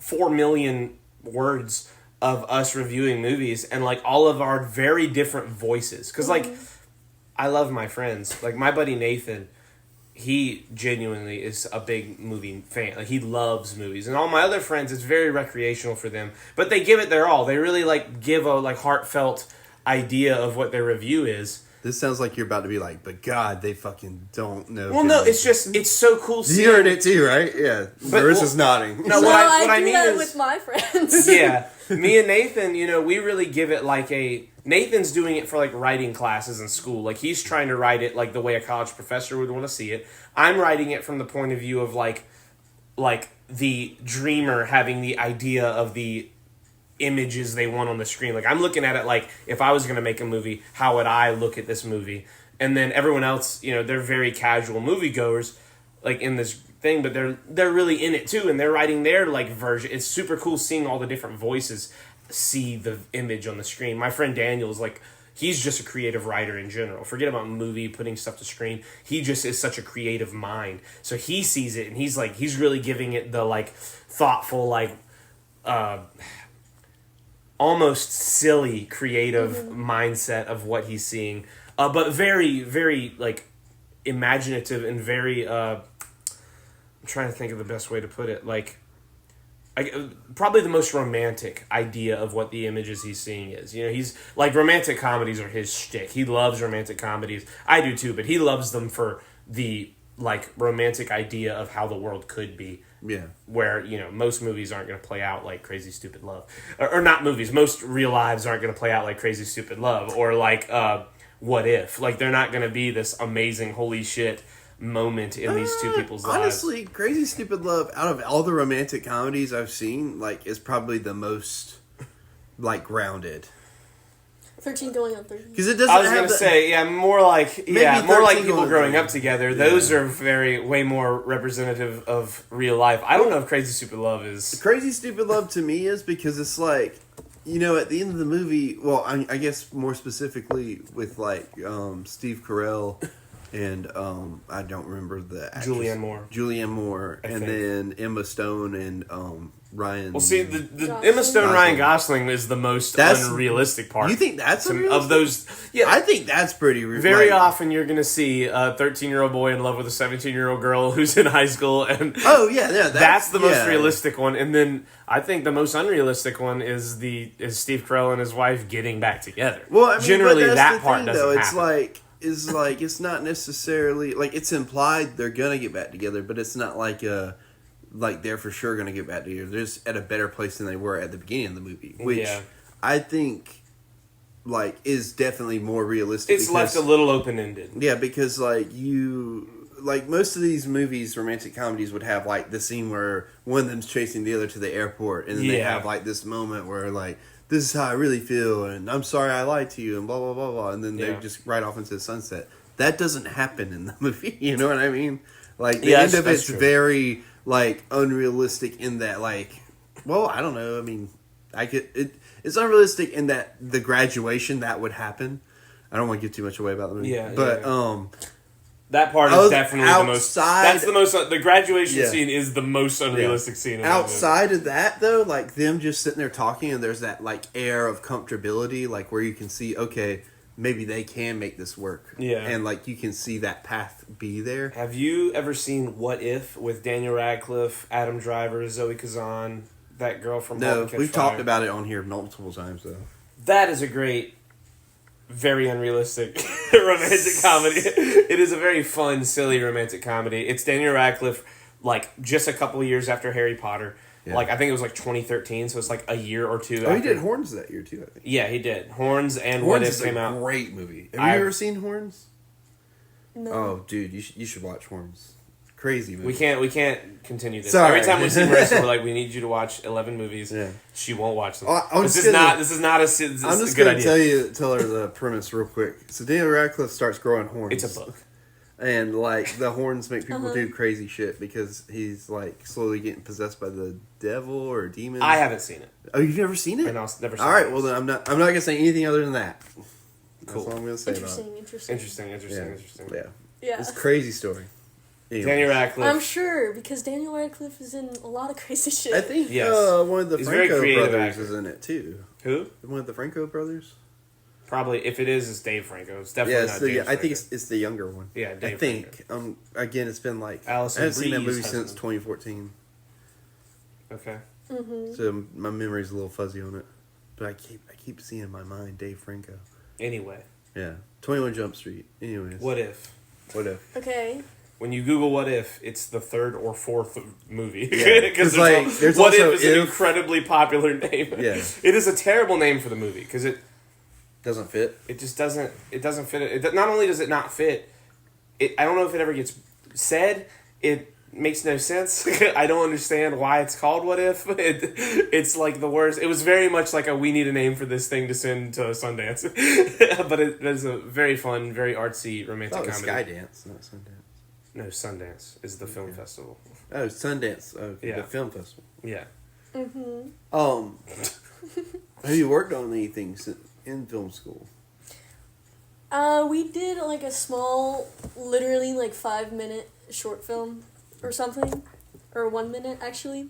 4 million words of us reviewing movies and like all of our very different voices. Because like, I love my friends. Like my buddy Nathan. He genuinely is a big movie fan. Like, he loves movies. And all my other friends, it's very recreational for them. But they give it their all. They really, like, give a, like, heartfelt idea of what their review is. This sounds like you're about to be like, but God, they fucking don't know. Well, no, it's just, it's so cool seeing... You heard it too, right? Yeah. Marissa's nodding. No, what I mean that is, with my friends. Yeah. Me and Nathan, we really give it like a... Nathan's doing it for, like, writing classes in school. Like, he's trying to write it, like, the way a college professor would want to see it. I'm writing it from the point of view of, like the dreamer having the idea of the images they want on the screen. Like, I'm looking at it like, if I was going to make a movie, how would I look at this movie? And then everyone else, they're very casual moviegoers, like, in this thing, but they're really in it too, and they're writing their, like, version. It's super cool seeing all the different voices see the image on the screen. My friend Daniel's like, he's just a creative writer in general. Forget about putting stuff to screen. He just is such a creative mind. So he sees it, and he's like, he's really giving it the, like, thoughtful, like, almost silly creative mindset of what he's seeing, but very, very, like, imaginative and very I'm trying to think of the best way to put it, like, probably the most romantic idea of what the images he's seeing is. He's like, romantic comedies are his shtick. He loves romantic comedies. I do too, but he loves them for the, like, romantic idea of how the world could be. Yeah. Where, most movies aren't going to play out like Crazy Stupid Love. Or not movies. Most real lives aren't going to play out like Crazy Stupid Love. Or like What If. Like, they're not going to be this amazing, holy shit moment in these two people's lives. Honestly, Crazy Stupid Love, out of all the romantic comedies I've seen, like, is probably the most, like, grounded. 13 going on 13. Because it doesn't. I was going to say, more like people growing up together. Yeah. Those are way more representative of real life. I don't know if Crazy Stupid Love is. Crazy Stupid Love to me is because it's like, at the end of the movie, well, I guess more specifically with, like, Steve Carell and I don't remember the actress. Julianne Moore, and then Emma Stone and Ryan. Well, see, the Emma Stone, Ryan Gosling is the most unrealistic part. You think that's unrealistic? Of those? Yeah, I think that's pretty. Very often, you're going to see a 13-year-old boy in love with a 17-year-old girl who's in high school, and that's the most realistic one. And then I think the most unrealistic one is Steve Carell and his wife getting back together. Well, I mean, generally but that part doesn't happen. It's it's not necessarily like, it's implied they're gonna get back together, but it's not like they're for sure gonna get back together. They're just at a better place than they were at the beginning of the movie, which I think, like, is definitely more realistic. It's left a little open ended. Yeah, because most of these movies, romantic comedies, would have, like, the scene where one of them's chasing the other to the airport, and then they have, like, this moment where, like, this is how I really feel, and I'm sorry I lied to you, and blah, blah, blah, blah, and then they just ride off into the sunset. That doesn't happen in the movie, you know what I mean? Like, the end of it's very, like, unrealistic in that, like, well, I don't know, I mean, it's unrealistic in that the graduation that would happen. I don't want to give too much away about the movie. That part is definitely the most. That's the most. The graduation scene is the most unrealistic scene. Outside of that, though, like, them just sitting there talking, and there's that, like, air of comfortability, like, where you can see, okay, maybe they can make this work. Yeah, and, like, you can see that path be there. Have you ever seen What If with Daniel Radcliffe, Adam Driver, Zoe Kazan, that girl from? No, we've talked about it on here multiple times, though. That is a great, very unrealistic romantic comedy. It is a very fun, silly romantic comedy. It's Daniel Radcliffe, like, just a couple of years after Harry Potter. Yeah. Like, I think it was like 2013, so it's like a year or two. Oh, he did Horns that year too, I think. Yeah, he did. Horns and What If came out. Great movie. Have you ever seen Horns? No. Oh, dude, you should watch Horns. Crazy movie. We can't continue this. Sorry. Every time we see Marissa, we're like, we need you to watch 11 movies. Yeah. She won't watch them. This is not a good idea. Tell her the premise real quick. So Daniel Radcliffe starts growing horns. It's a book. And, like, the horns make people do crazy shit because he's, like, slowly getting possessed by the devil or demons. I haven't seen it. Oh, you've never seen it? Never seen it. All right, well, then I'm not gonna say anything other than that. Cool. That's all I'm gonna say about it. Interesting. Yeah. It's a crazy story. Anyways. Daniel Radcliffe. I'm sure, because Daniel Radcliffe is in a lot of crazy shit. I think one of the Franco brothers is in it, too. Who? One of the Franco brothers? Probably, if it is, it's Dave Franco. It's definitely not James Franco. I think it's the younger one. Yeah, Dave I think. Franco. Again, it's been like... Allison I haven't seen that movie husband. since 2014. Okay. Mm-hmm. So my memory's a little fuzzy on it. But I keep seeing in my mind Dave Franco. Anyway. Yeah. 21 Jump Street. Anyways. What If? Okay. When you Google What If, it's the third or fourth movie. Yeah. Because there's What also If is an incredibly popular name. Yeah. It is a terrible name for the movie because it doesn't fit. It just doesn't. It doesn't fit. Not only does it not fit, I don't know if it ever gets said. makes no sense. I don't understand why it's called What If. It's like the worst. It was very much like we need a name for this thing to send to Sundance. But it is a very fun, very artsy romantic comedy. Skydance, not Sundance. No, Sundance is the film festival. Oh, Sundance. Okay, Yeah. The film festival. Yeah. Have you worked on anything in film school? We did like a small, literally like 5-minute short film or something, or 1 minute actually.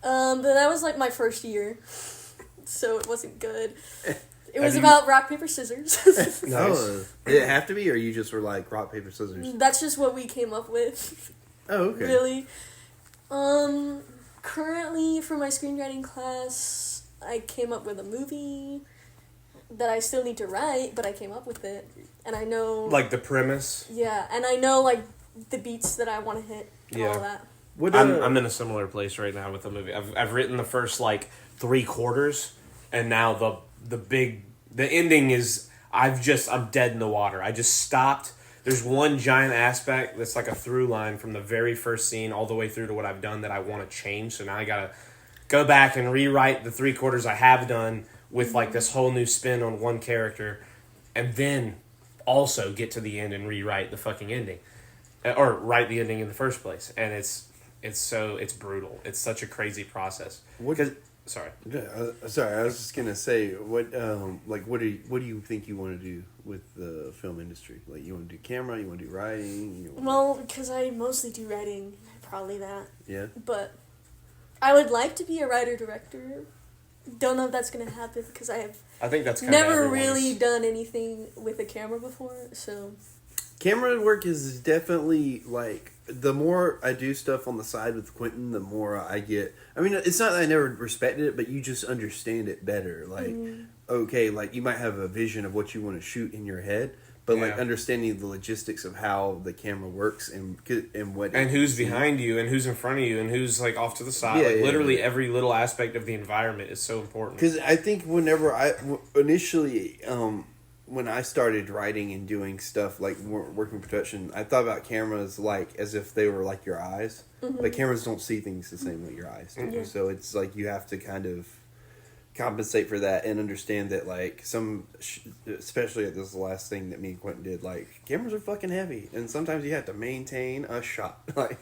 But that was like my first year, so it wasn't good. It was about rock, paper, scissors. Nice. Oh, did it have to be, or you just were like rock, paper, scissors? That's just what we came up with. Oh, okay. Really. Currently for my screenwriting class, I came up with a movie that I still need to write, but I came up with it, and I know Like the premise. Yeah, and I know like the beats that I want to hit and all that. I'm in a similar place right now with the movie. I've written the first like 3/4, and now the ending is I'm dead in the water. I just stopped. There's one giant aspect that's like a through line from the very first scene all the way through to what I've done that I want to change. So now I gotta go back and rewrite the 3/4 I have done with like this whole new spin on one character, and then also get to the end and rewrite the fucking ending, or write the ending in the first place. And it's brutal. It's such a crazy process. Sorry, I was just gonna say, what do you think you want to do with the film industry? Like, you want to do camera, you want to do writing? Well, because I mostly do writing, probably that. Yeah. But I would like to be a writer-director. Don't know if that's gonna happen because I think that's kinda never everyone's. really done anything with a camera before. So camera work is definitely like, the more I do stuff on the side with Quentin, the more I get. I mean, it's not that I never respected it, but you just understand it better. Like, okay, like you might have a vision of what you want to shoot in your head, but like understanding the logistics of how the camera works and what and who's behind you and who's in front of you and who's like off to the side. Literally every little aspect of the environment is so important. Because I think whenever initially. When I started writing and doing stuff like working production, I thought about cameras like as if they were like your eyes. But cameras don't see things the same way your eyes do. Mm-hmm. So it's like you have to kind of compensate for that and understand that like especially this is the last thing that me and Quentin did, like cameras are fucking heavy and sometimes you have to maintain a shot. Like,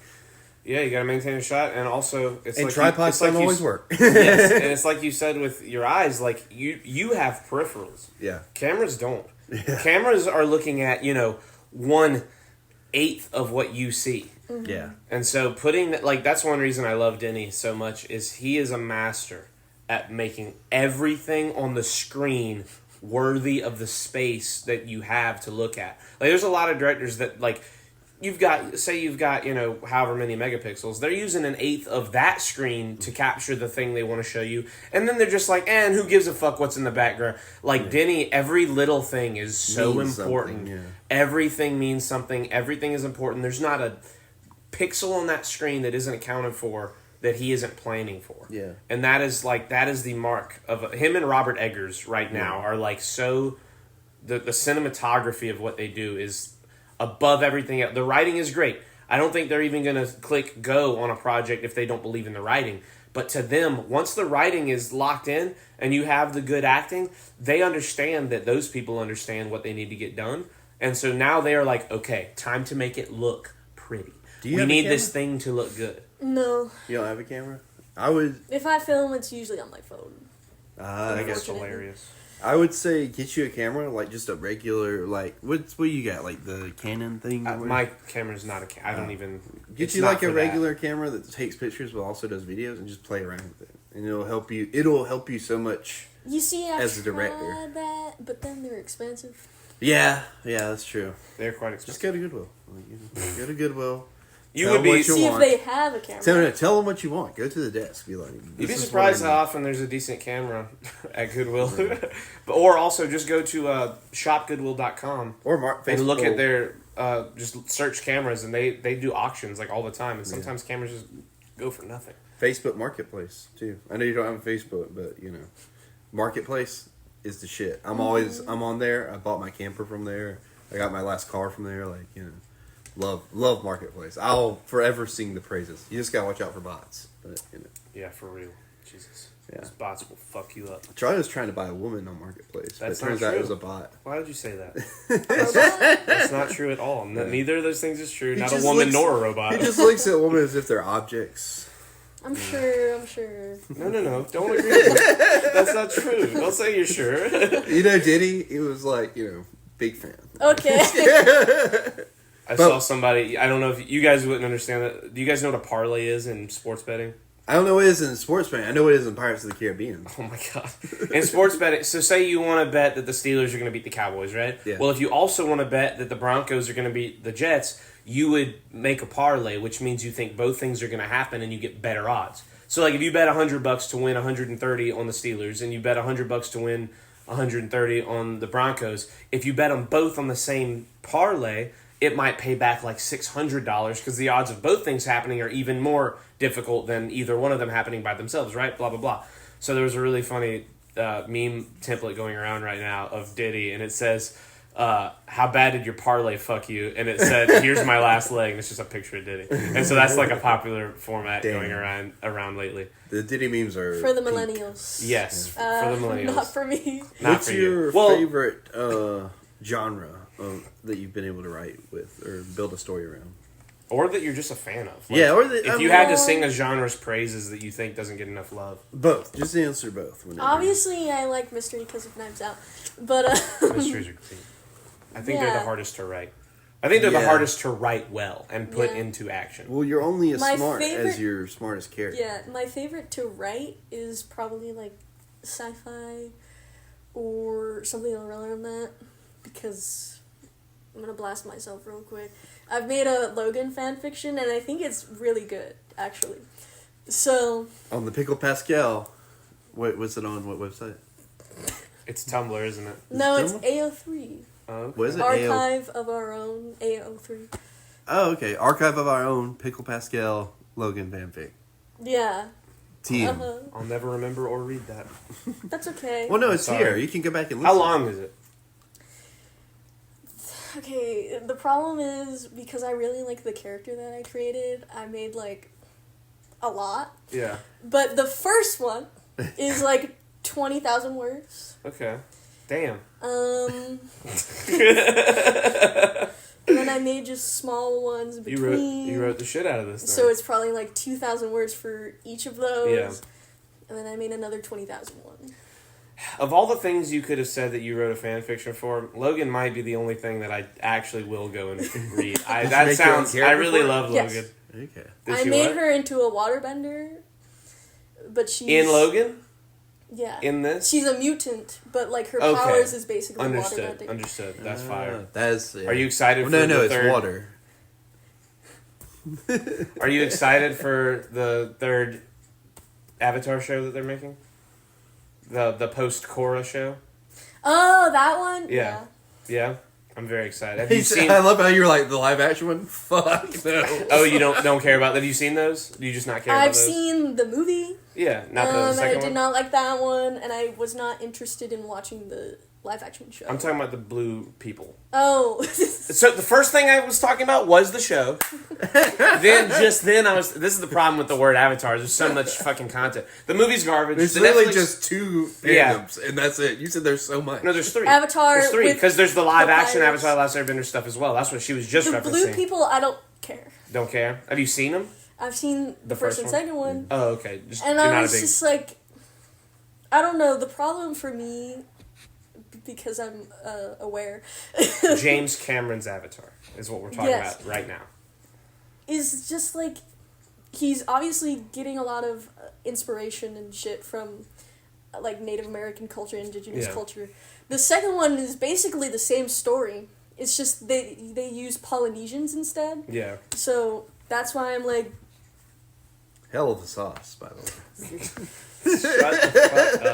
yeah, you gotta maintain a shot, and also it's like tripods don't always work. Yes, and it's like you said with your eyes, like you have peripherals. Yeah, cameras don't. Yeah. Cameras are looking at 1/8 of what you see. Mm-hmm. Yeah, and so putting that, like, that's one reason I love Denny so much is he is a master at making everything on the screen worthy of the space that you have to look at. Like, there's a lot of directors that like. You've got however many megapixels. They're using 1/8 of that screen to capture the thing they want to show you. And then they're just like, and who gives a fuck what's in the background? Like, Denny, every little thing is so important. Yeah. Everything means something. Everything is important. There's not a pixel on that screen that isn't accounted for that he isn't planning for. Yeah. And that is the mark of him and Robert Eggers right now are like so... The cinematography of what they do is... above everything else. The writing is great. I don't think they're even going to click go on a project if they don't believe in the writing. But to them, once the writing is locked in and you have the good acting, they understand that those people understand what they need to get done. And so now they are like, okay, time to make it look pretty. We need this thing to look good. No. You don't have a camera? I would... If I film, it's usually on my phone. I guess hilarious. I would say get you a camera, like just a regular, like, what you got, like the Canon thing? My camera's not a camera. I don't even... Get you like a regular camera that takes pictures but also does videos and just play around with it. And it'll help you so much as a director. That, but then they're expensive. Yeah, that's true. They're quite expensive. Just go to Goodwill. Go to Goodwill. You would be... See if they have a camera. Tell them what you want. Go to the desk. Be like... You'd be surprised how often there's a decent camera at Goodwill. Or also just go to shopgoodwill.com or and look at their... just search cameras, and they do auctions like all the time, and sometimes cameras just go for nothing. Facebook Marketplace, too. I know you don't have a Facebook, but, Marketplace is the shit. I'm on there. I bought my camper from there. I got my last car from there, Love Marketplace. I'll forever sing the praises. You just gotta watch out for bots. But, Yeah, for real. Jesus. Yeah. Those bots will fuck you up. Charlie was trying to buy a woman on Marketplace, but it turns out it was a bot. Why would you say that? Robot? That's not true at all. Neither of those things is true. He Not a just woman looks- nor a robot. He just looks at women as if they're objects. I'm sure. No. Don't agree with that. That's not true. Don't say you're sure. Diddy, he was like, big fan. Okay. I saw somebody, I don't know if you guys wouldn't understand that. Do you guys know what a parlay is in sports betting? I don't know what it is in sports betting. I know what it is in Pirates of the Caribbean. Oh my god. In sports betting, so say you want to bet that the Steelers are going to beat the Cowboys, right? Yeah. Well, if you also want to bet that the Broncos are going to beat the Jets, you would make a parlay, which means you think both things are going to happen and you get better odds. So like if you bet $100 to win 130 on the Steelers and you bet $100 to win 130 on the Broncos, if you bet them both on the same parlay, it might pay back like $600 because the odds of both things happening are even more difficult than either one of them happening by themselves, right? Blah, blah, blah. So there was a really funny meme template going around right now of Diddy, and it says, how bad did your parlay fuck you? And it said, here's my last leg, and it's just a picture of Diddy. And so that's like a popular format going around lately. The Diddy memes are... For the millennials. Yes, for the millennials. Not for me. Not What's for your you. Well, favorite genre that you've been able to write with or build a story around? or that you're just a fan of. Like, or if you had to sing a genre's praises that you think doesn't get enough love. Both. Just answer both. Obviously, I like mystery because of Knives Out, but Mysteries are great. I think they're the hardest to write. I think they're the hardest to write well and put into action. Well, you're only as My smart favorite- as your smartest character. yeah, my favorite to write is probably like sci-fi or something around that, because I'm gonna blast myself real quick. I've made a Logan fan fiction and I think it's really good, actually. So On the PickledPascal. What's it on? What website? It's Tumblr, isn't it? no, it's Tumblr? AO3. Okay. What is it? Archive of Our Own, AO3. Oh, okay. Archive of Our Own, PickledPascal, Logan fanfic. Yeah. TM. Uh-huh. I'll never remember or read that. That's okay. Well, no, it's Sorry. here. You can go back and listen. How long is it? Okay, the problem is because I really like the character that I created, I made like a lot. Yeah. But the first one is like 20,000 words. Okay. Damn. And then I made just small ones in between. You wrote the shit out of this thing. So it's probably like 2,000 words for each of those. Yeah. And then I made another 20,000 one. Of all the things you could have said that you wrote a fan fiction for, Logan might be the only thing that I actually will go and read. I really love Yes. Logan. Okay. Did I she made what? her into a waterbender, but she's... In Logan? Yeah. In this? She's a mutant, but like her Okay. powers is basically Understood. waterbending. Understood. That's fire. That is. Are you excited for No, the it's third? water. Are you excited for the third Avatar show that they're making? The post-Korra show? Oh, that one? Yeah. Yeah? I'm very excited. Have you seen... I love how you're like the live action one. Fuck no. Oh, you don't care about that? Have you seen those? Do you just not care about I've those? seen the movie. Yeah, not the And I second did one? not like that one, and I was not interested in watching the live action show. I'm talking about the blue people. Oh. So the first thing I was talking about was the show. then I was... This is the problem with the word Avatar. There's so much fucking content. The movie's garbage. There's The literally Netflix- just two Yeah. fandoms, and that's it. You said there's so much. No, there's three. Avatar There's three, with because there's the live action papyrus. Avatar Last Airbender stuff as well. That's what she was just The referencing. blue people, I don't care. Don't care? Have you seen them? I've seen the first first and one? second one. Oh, okay. Just, And you're I not was a big... just like, I don't know, the problem for me, because I'm aware, James Cameron's Avatar is what we're talking Yes. about right now. is just like, he's obviously getting a lot of inspiration and shit from like Native American culture, indigenous Yeah. culture. The second one is basically the same story. It's just they use Polynesians instead. Yeah. So that's why I'm like, Hell of a sauce, by the way. Shut the fuck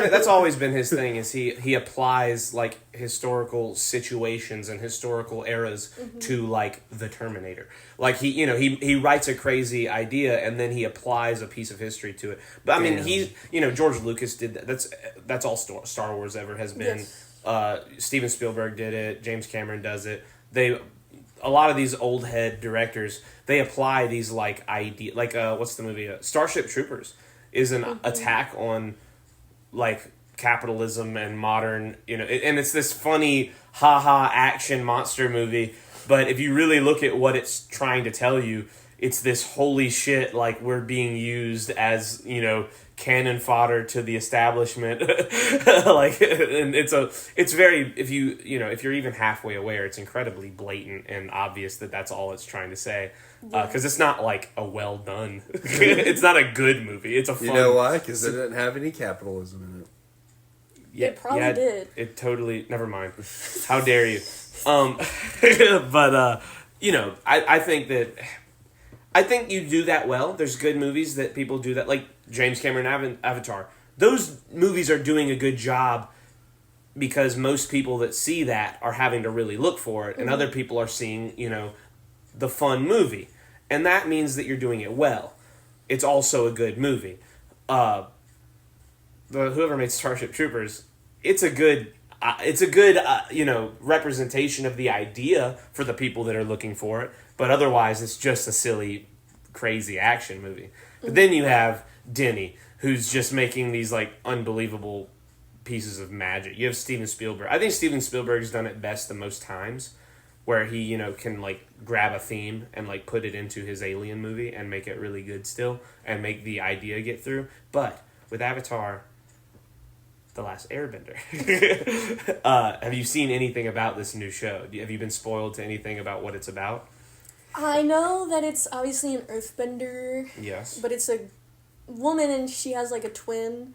up. That's always been his thing, is he applies like historical situations and historical eras to like the Terminator. Like he writes a crazy idea and then he applies a piece of history to it. But I mean George Lucas did that. That's all Star Wars ever has been. yes. Steven Spielberg did it, James Cameron does it. a lot of these old head directors, they apply these like what's the movie? Starship Troopers is an attack on like capitalism and modern, and it's this funny haha action monster movie. But if you really look at what it's trying to tell you, it's this holy shit, like we're being used as, cannon fodder to the establishment. Like, and it's very, if you're even halfway aware, it's incredibly blatant and obvious that that's all it's trying to say. Because it's not like a well done, it's not a good movie. It's a fun. You know why? Because it didn't have any capitalism in it. Yeah, it probably did. It totally, never mind. How dare you? But, I think you do that well. There's good movies that people do that, like James Cameron Avatar. Those movies are doing a good job because most people that see that are having to really look for it, and other people are seeing, the fun movie. And that means that you're doing it well. It's also a good movie. Whoever made Starship Troopers, it's a good representation of the idea for the people that are looking for it. But otherwise, it's just a silly, crazy action movie. But then you have Denny, who's just making these like unbelievable pieces of magic. You have Steven Spielberg. I think Steven Spielberg's done it best the most times, where he can like grab a theme and like put it into his Alien movie and make it really good still and make the idea get through. But with Avatar, The Last Airbender, have you seen anything about this new show? Have you been spoiled to anything about what it's about? I know that it's obviously an earthbender. Yes. But it's a woman and she has like a twin,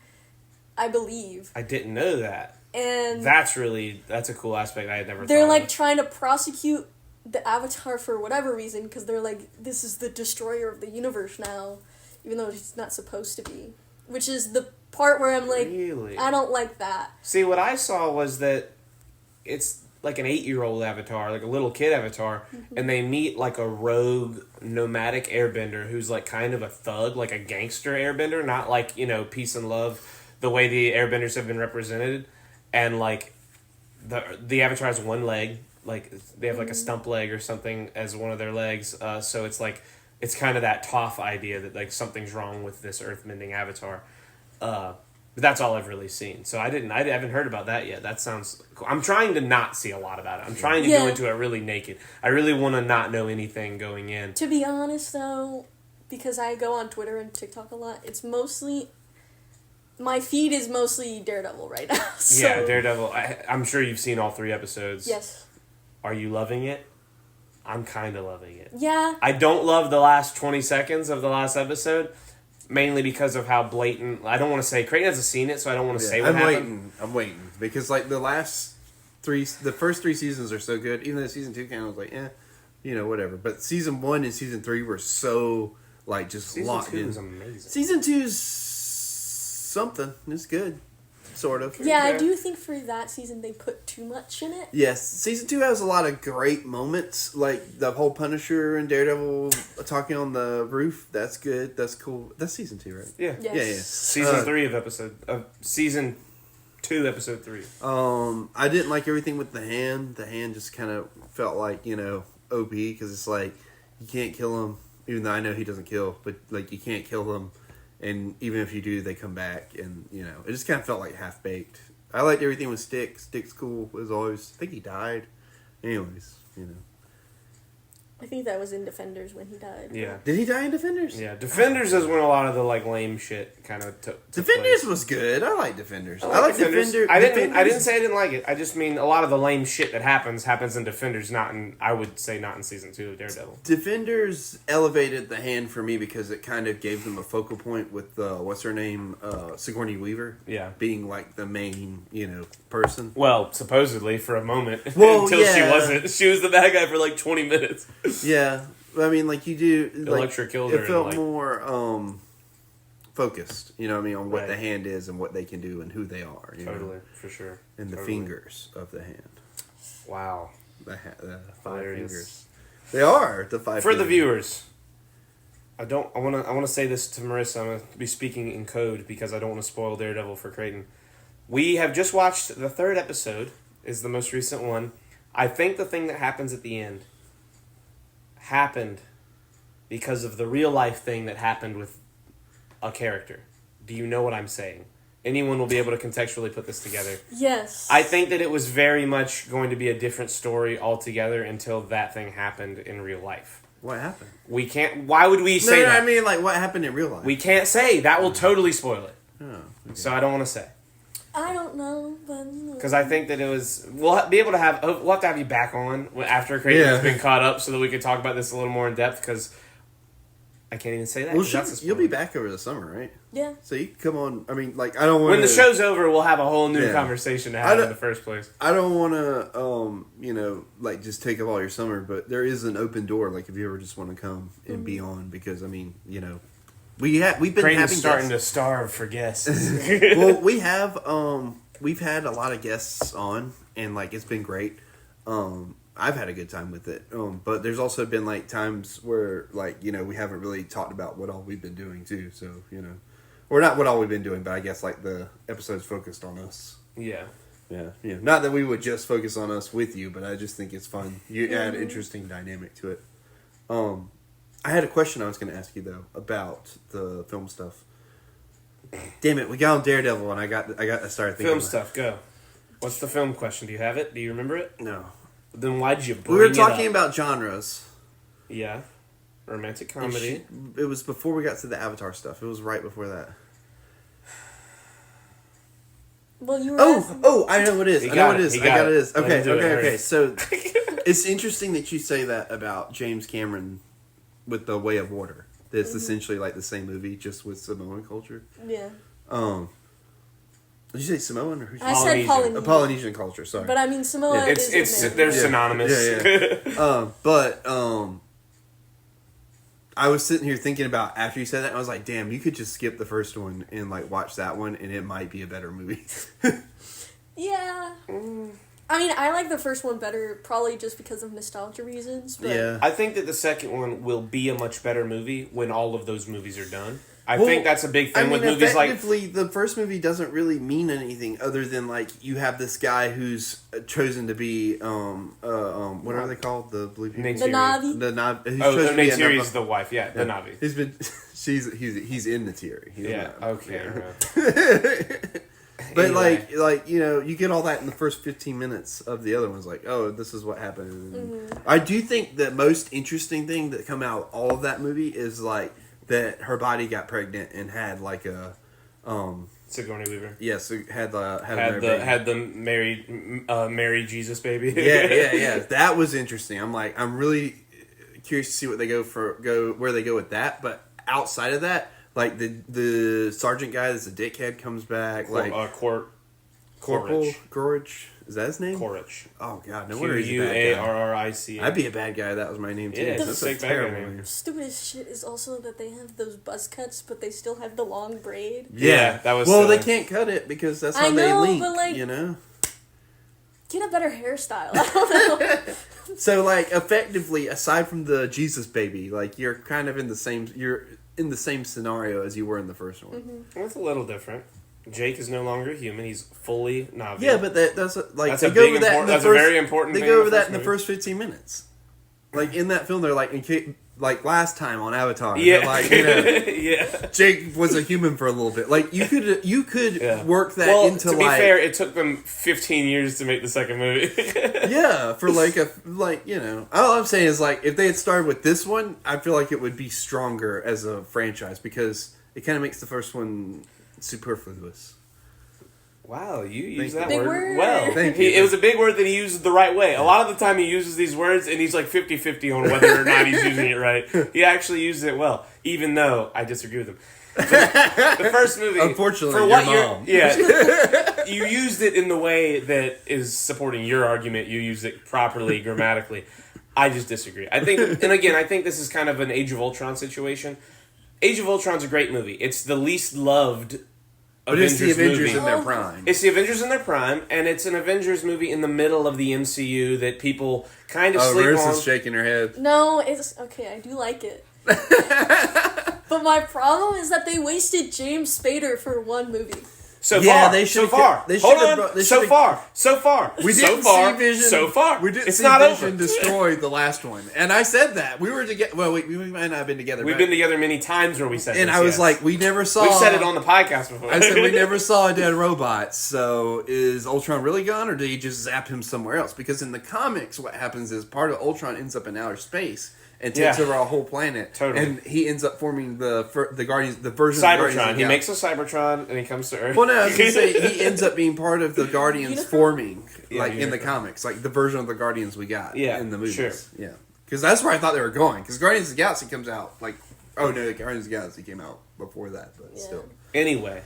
I believe. I didn't know that. And that's a cool aspect I had never thought of. They're like trying to prosecute the Avatar for whatever reason because they're like, this is the destroyer of the universe now, even though it's not supposed to be. Which is the part where I'm like, really? I don't like that. See, what I saw was that it's like an 8-year-old Avatar, like a little kid Avatar, and they meet like a rogue nomadic airbender who's like kind of a thug, like a gangster airbender, not like, peace and love, the way the airbenders have been represented. And like the Avatar has one leg, like they have like a stump leg or something as one of their legs. So it's like, it's kind of that Toph idea that like something's wrong with this earthbending Avatar. But that's all I've really seen. So I haven't heard about that yet. That sounds cool. I'm trying to not see a lot about it. I'm trying to go into it really naked. I really want to not know anything going in. To be honest, though, because I go on Twitter and TikTok a lot, my feed is mostly Daredevil right now. So. Yeah, Daredevil. I'm sure you've seen all 3 episodes. Yes. Are you loving it? I'm kind of loving it. Yeah. I don't love the last 20 seconds of the last episode. Mainly because of how blatant. I don't want to say Creighton hasn't seen it, so I don't want to say what happened. I'm waiting because like the first 3 seasons are so good. Even though season 2 came, I was like, whatever. But season 1 and season 3 were so like just locked in. Season 2 is amazing. Season 2's something. It's good, sort of. Yeah, I do think for that season they put too much in it. Yes, season 2 has a lot of great moments, like the whole Punisher and Daredevil talking on the roof. That's good. That's cool. That's season 2, right? Yeah. Yes. Yeah. Season 3 of season 2, episode 3. I didn't like everything with the hand. The hand just kind of felt like OP because it's like you can't kill him, even though I know he doesn't kill, but like you can't kill him. And even if you do, they come back, and it just kind of felt like half baked. I liked everything with Stick. Stick's cool as always. I think he died. Anyways, I think that was in Defenders when he died. Yeah. Did he die in Defenders? Yeah, Defenders is when a lot of the like lame shit kind of took Defenders place. was good. I like Defenders. I like Defenders. I didn't say I didn't like it. I just mean a lot of the lame shit that happens in Defenders, not in season 2 of Daredevil. Defenders elevated the hand for me because it kind of gave them a focal point with what's her name, Sigourney Weaver. Yeah, being like the main person. Well, supposedly for a moment, well, until she wasn't. She was the bad guy for like 20 minutes. Yeah, I mean, like you do. Electra killed her. It felt more focused, on what the hand is and what they can do and who they are. Totally, for sure. And the fingers of the hand. Wow. The 5 fingers. They are the 5 For the viewers. I want to say this to Marissa. I'm going to be speaking in code because I don't want to spoil Daredevil for Creighton. We have just watched the 3rd episode, is the most recent one, I think the thing that happens at the end happened because of the real life thing that happened with a character. Do you know what I'm saying? Anyone will be able to contextually put this together. Yes. I think that it was very much going to be a different story altogether until that thing happened in real life. What happened? We can't... Why would we say that? I mean, like, what happened in real life? We can't say. That will totally spoil it. Oh, okay. So I don't want to say. I don't know, but... Because I think that it was... We'll be able to have... We'll have to have you back on after Creighton has been caught up so that we can talk about this a little more in depth, because... I can't even say that. Well, you'll be back over the summer, right? Yeah. So you can come on. I mean, like, I don't want when the show's over, we'll have a whole new conversation to have in the first place. I don't want to, like, just take up all your summer, but there is an open door. Like, if you ever just want to come and be on, because I mean, we've been Creighton's having starting guests. to starve for guests. Well, we've had a lot of guests on, and like it's been great. I've had a good time with it. But there's also been like times where like, we haven't really talked about what all we've been doing too. So, or not what all we've been doing, but I guess like the episode's focused on us. Yeah. Yeah. Not that we would just focus on us with you, but I just think it's fun. You add interesting dynamic to it. I had a question I was going to ask you though about the film stuff. Damn it, we got on Daredevil and I started thinking film stuff, go. What's the film question? Do you have it? Do you remember it? No. Then why'd you bring We were it talking up? about genres. Yeah. Romantic comedy. It was before we got to the Avatar stuff. It was right before that. Well, you were I know what it is. He I know got what it it. is. He I got got it. it is. Let him do it. Okay. Hurry. So it's interesting that you say that about James Cameron with The Way of Water. It's essentially like the same movie, just with Samoan culture. Yeah. Did you say Samoan or who's I said Polynesian. Polynesian culture, sorry. But I mean, Samoa is they're synonymous. Yeah. But I was sitting here thinking about after you said that, and I was like, damn, you could just skip the first one and like watch that one, and it might be a better movie. Yeah. I mean, I like the first one better, probably just because of nostalgia reasons. But Yeah. I think that the second one will be a much better movie when all of those movies are done. I think that's a big thing with movies like... effectively, the first movie doesn't really mean anything other than, like, you have this guy who's chosen to be, what are they called? The blue people? The Na'vi. The Na'vi. Neytiri's the wife, the Na'vi. He's been... He's in the Neytiri. But, anyway. you get all that in the first 15 minutes of the other ones. Like, oh, this is what happened. I do think the most interesting thing that come out of all of that movie is, like, that her body got pregnant and had like a Sigourney Weaver. Yes, had the Mary Jesus baby. yeah. That was interesting. I'm really curious to see what they where they go with that. But outside of that, like the sergeant guy that's a dickhead comes back. Corporal Gorge. Is that his name? Quaritch. Oh God, no wonder he's a bad guy. Quarric. I'd be a bad guy if that was my name too. Yeah, that's a terrible name. Stupidest shit is also that they have those buzz cuts, but they still have the long braid. Yeah, that was. Well, they can't cut it because that's how they link. But like, get a better hairstyle. I don't know. So, like, effectively, aside from the Jesus baby, like you're kind of in the same scenario as you were in the first one. It's a little different. Jake is no longer human; he's fully Na'vi. Yeah, but that's a very important. They go over that in the first 15 minutes. Like in that film, they're like last time on Avatar. Yeah, like Jake was a human for a little bit. Like you could work that into. To be fair, it took them 15 years to make the second movie. Yeah, for all I'm saying is like if they had started with this one, I feel like it would be stronger as a franchise because it kind of makes the first one superfluous. Wow, you use that big word well. Thank you. It was a big word that he used the right way. A lot of the time he uses these words and he's like 50-50 on whether or not he's using it right. He actually uses it well, even though I disagree with him. The first movie, unfortunately, for your mom. You used it in the way that is supporting your argument. You used it properly grammatically. I just disagree. I think this is kind of an Age of Ultron situation. Age of Ultron's a great movie. It's the least loved Avengers the Avengers movie. in their prime. It's the Avengers in their prime, and it's an Avengers movie in the middle of the MCU that people kind of sleep on. Marissa's shaking her head. No, it's okay. I do like it. But my problem is that they wasted James Spader for one movie. So far. They so far. Hold on. So far. We didn't see Vision. So far. We didn't it's see not Vision over. destroy the last one. And I said that. We were together. Well, we might not have been together. We've been together many times where we said and this, I was like, we never saw... We've said it on the podcast before. I said, we never saw a dead robot. So is Ultron really gone, or did he just zap him somewhere else? Because in the comics, what happens is part of Ultron ends up in outer space and takes over our whole planet. Totally. And he ends up forming the Guardians, the version Cybertron. of Guardians. He makes a Cybertron and he comes to Earth. Well, no, I was going to say he ends up being part of the Guardians forming, like in the Unicron. comics, like the version of the Guardians we got in the movies. Sure. Yeah, because that's where I thought they were going. Because Guardians of the Galaxy comes out like, oh no, the Guardians of the Galaxy came out before that, but still. Anyway.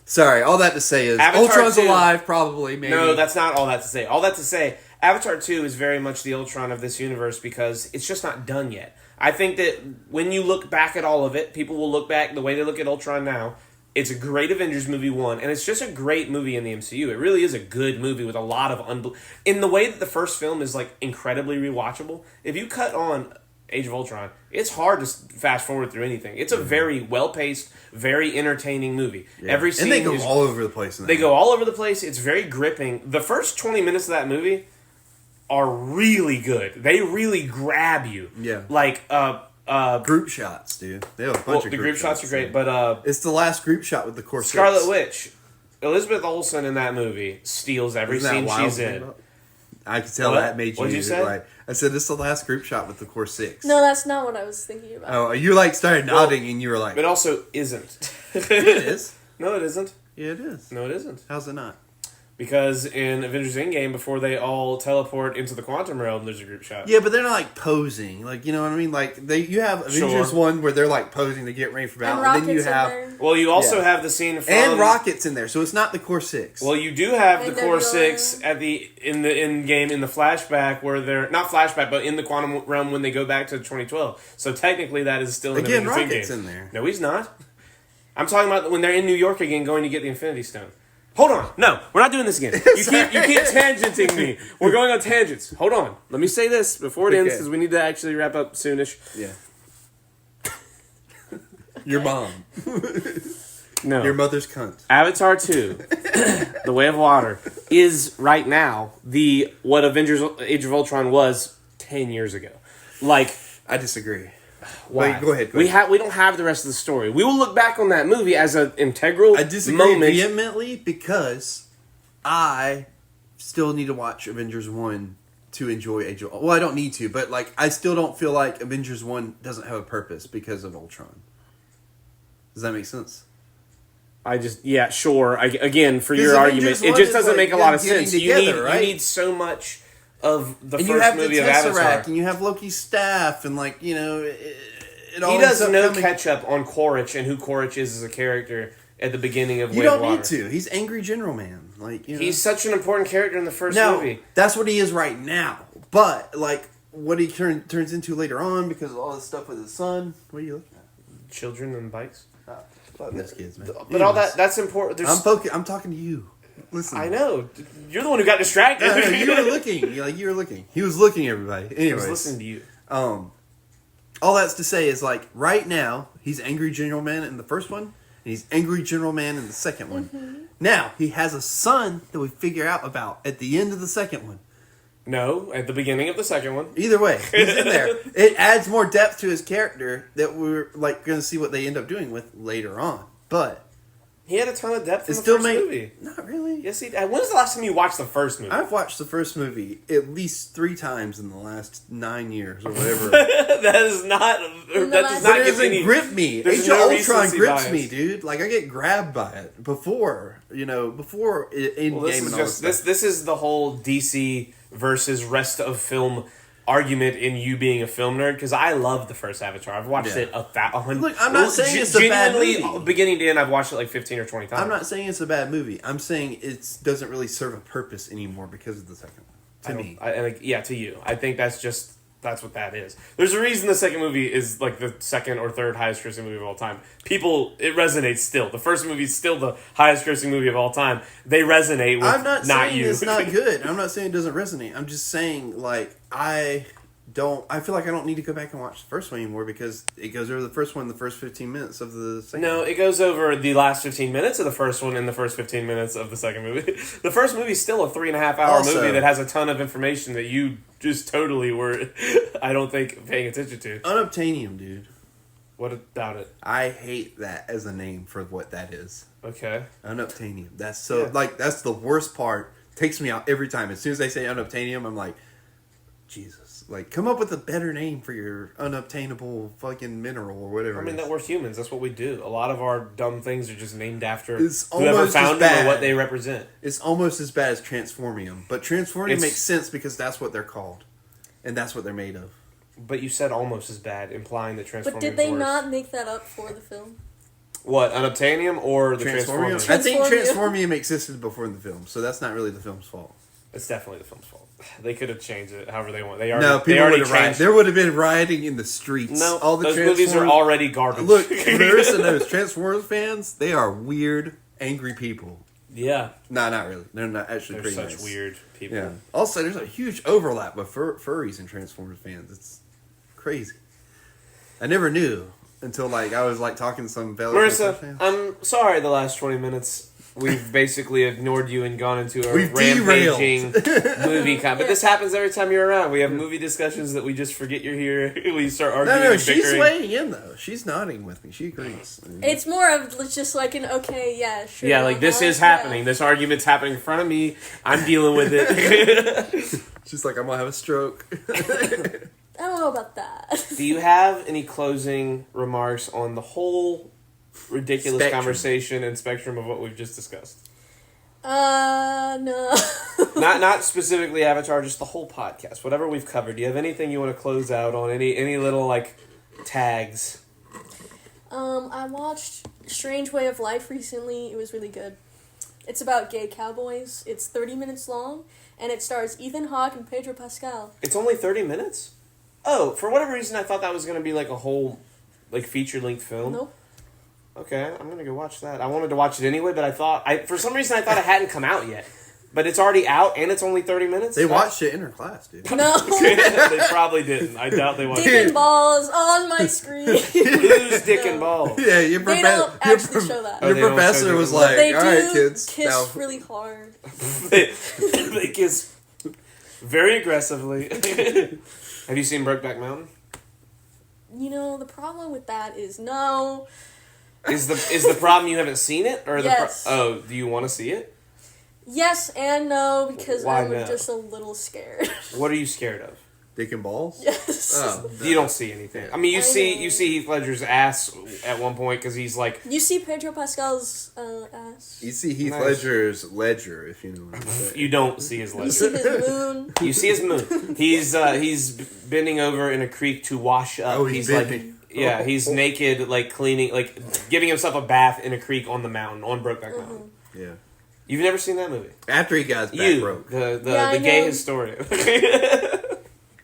Sorry, all that to say is Avatar Ultron's 2, alive, probably, maybe. No, that's not all that to say. All that to say, Avatar 2 is very much the Ultron of this universe because it's just not done yet. I think that when you look back at all of it, people will look back the way they look at Ultron now. It's a great Avengers movie, one, and it's just a great movie in the MCU. It really is a good movie with a lot of in the way that the first film is like incredibly rewatchable. If you cut on Age of Ultron, it's hard to fast forward through anything. It's a very well-paced, very entertaining movie. Yeah. Every scene and they go all over the place. They go all over the place. It's very gripping. The first 20 minutes of that movie are really good. They really grab you. Yeah. Like, group shots, dude. They have a bunch of the group shots are great, but it's the last group shot with the corset. Scarlet Witch, Elizabeth Olsen in that movie steals every scene she's in. I could tell What? that made you. What'd you say? Like, I said this is the last group shot with the Corsix. No, that's not what I was thinking about. Oh, you like started nodding and you were like, It also isn't. it is. No, it isn't. Yeah, it is. No, it isn't. How's it not? Because in Avengers Endgame, before they all teleport into the quantum realm, there's a group shot. Yeah, but they're not like posing. Like, you know what I mean? Like you have Avengers 1 where they're like posing to get ready for battle, and then you have Well, you also have the scene from and Rocket's in there, so it's not the Core 6. Well, you do have the And Core Nebula. 6 at the in the end game in the flashback where they're not flashback, but in the quantum realm when they go back to 2012. So technically, that is still in Again, the Avengers Rocket's Endgame. in there. No, he's not. I'm talking about when they're in New York again, going to get the Infinity Stone. Hold on. No, we're not doing this again. You keep tangenting me. We're going on tangents. Hold on. Let me say this before it ends because we need to actually wrap up soonish. Yeah. Your mom. No. Your mother's cunt. Avatar 2, The Way of Water, is right now what Avengers Age of Ultron was 10 years ago. Like, I disagree. why? Wait, go ahead. We don't have the rest of the story. We will look back on that movie as an integral I disagree moment. vehemently because I still need to watch Avengers 1 to enjoy Age of... Well, I don't need to, but like I still don't feel like Avengers 1 doesn't have a purpose because of Ultron. Does that make sense? Sure. Again, for your Avengers argument, it 1 just is doesn't like make a lot of them sense. getting You together, right? need so much of the And first you have movie the of Avatar. Tesseract, and you have Loki's staff, and like, you know... It all He ends does up no coming- catch up on Quaritch and who Quaritch is as a character at the beginning of You Way of don't Water. need to. He's Angry General Man. Like, you know. He's such an important character in the first No, movie. that's what he is right now. But like what he turns into later on because of all this stuff with his son. What are you looking at? Children and bikes. Fuck those kids, man. But all that's important. There's, I'm talking to you. Listen. I know. You're the one who got distracted. No, you were looking. You were looking. He was looking, everybody. I Anyways. was listening to you. All that's to say is like right now he's Angry General Man in the first one, and he's Angry General Man in the second one. Mm-hmm. Now he has a son that we figure out about at the end of the second one. No, at the beginning of the second one. Either way, he's in there. It adds more depth to his character that we're like going to see what they end up doing with later on. But He had a ton of depth in it the still first made movie. not really. Yes, he. When was the last time you watched the first movie? I've watched the first movie at least 3 times in the last 9 years or whatever. that is not. That does But not It give doesn't any. grip me. there's Age no of Ultron recency grips bias. me, dude. Like I get grabbed by it before in Well, game this and is all just this. this is the whole DC versus rest of film argument in you being a film nerd because I love the first Avatar. I've watched Yeah. it 100. Look, I'm not saying it's a bad genuinely, movie. beginning to end, I've watched it like 15 or 20 times. I'm not saying it's a bad movie. I'm saying it doesn't really serve a purpose anymore because of the second one. To me, to you. I think that's what that is. There's a reason the second movie is like the second or third highest grossing movie of all time. It resonates still. The first movie is still the highest grossing movie of all time. They resonate with I'm not saying you. it's not good. I'm not saying it doesn't resonate. I'm just saying like I I feel like I don't need to go back and watch the first one anymore because it goes over the first one in the first 15 minutes of the second No, one. it goes over the last 15 minutes of the first one and the first 15 minutes of the second movie. The first movie's still a 3.5-hour movie that has a ton of information that you just totally were, I don't think, paying attention to. Unobtainium, dude. What about it? I hate that as a name for what that is. Okay. Unobtainium. That's that's the worst part. Takes me out every time. As soon as they say unobtainium, I'm like, Jesus. Like, come up with a better name for your unobtainable fucking mineral or whatever. I mean, that we're humans. That's what we do. A lot of our dumb things are just named after It's whoever almost found as them or bad. what they represent. It's almost as bad as Transformium. But Transformium It's- makes sense because that's what they're called. And that's what they're made of. But you said almost as bad, implying that Transformium But did they worse. not make that up for the film? What, Unobtainium or the Transformium? Transformium? I think Transformium. Transformium existed before the film, so that's not really the film's fault. It's definitely the film's fault. They could have changed it however they want. They No, people already would have rioted. changed. There would have been rioting in the streets. No, all the those movies are already garbage. Look, Marissa knows Transformers fans. They are weird, angry people. Yeah, No, not really. They're not actually they're pretty such nice. weird people. Yeah. Also, there's a huge overlap with furries and Transformers fans. It's crazy. I never knew until I was talking to some fellow Transformers Marissa, fans. I'm sorry the last 20 minutes we've basically ignored you and gone into a We've rampaging movie kind. But this happens every time you're around. We have movie discussions that we just forget you're here. We start arguing No, and she's bickering. weighing in though. She's nodding with me. She agrees. It's more of just like an okay, yeah, sure. Yeah, like this is happening. This argument's happening in front of me. I'm dealing with it. She's like, I'm gonna have a stroke. I don't know about that. Do you have any closing remarks on the whole ridiculous Spectrum. conversation and spectrum of what we've just discussed? No. Not specifically Avatar, just the whole podcast. Whatever we've covered. Do you have anything you want to close out on? Any little tags? I watched Strange Way of Life recently. It was really good. It's about gay cowboys. It's 30 minutes long, and it stars Ethan Hawke and Pedro Pascal. It's only 30 minutes? Oh, for whatever reason I thought that was going to be a whole feature-length film. Nope. Okay, I'm going to go watch that. I wanted to watch it anyway, but for some reason I thought it hadn't come out yet. But it's already out, and it's only 30 minutes? They watched it in her class, dude. No. They probably didn't. I doubt they watched Dick it. and balls on my screen. Who's Dick and Balls? Yeah, your They don't actually show that. Oh, Your they don't professor show was Dick like, They all do right, kids. kiss Now, really hard. They kiss very aggressively. Have you seen Brokeback Mountain? You know, the problem with that is no. Is the problem you haven't seen it, or Yes. do you want to see it? Yes and no, because Why I'm no? just a little scared. What are you scared of? dick and balls? Yes. Oh, You don't see anything. I mean, you I see know. Heath Ledger's ass at one point because he's like. You see Pedro Pascal's ass. You see Heath Nice. Ledger's ledger, if you know what I'm saying. You don't see his You see ledger. his moon. You see his moon. He's bending over in a creek to wash up. Oh, he's bending. Yeah, he's naked, cleaning, giving himself a bath in a creek on the mountain, on Brokeback Mountain. Yeah. You've never seen that movie? After he got his back You, broke. the Yeah, I gay know. historian.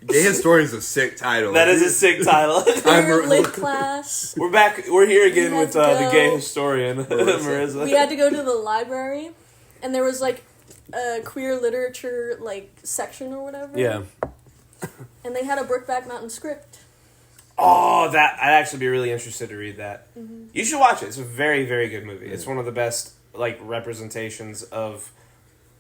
Gay Historian's a sick title. That is a sick title. Queer lit class. We're back. We're here again We had with to the go. gay historian, Marissa. We had to go to the library, and there was a queer literature section or whatever. Yeah. And they had a Brokeback Mountain script. Oh, I'd actually be really interested to read that. Mm-hmm. You should watch it. It's a very, very good movie. It's one of the best representations of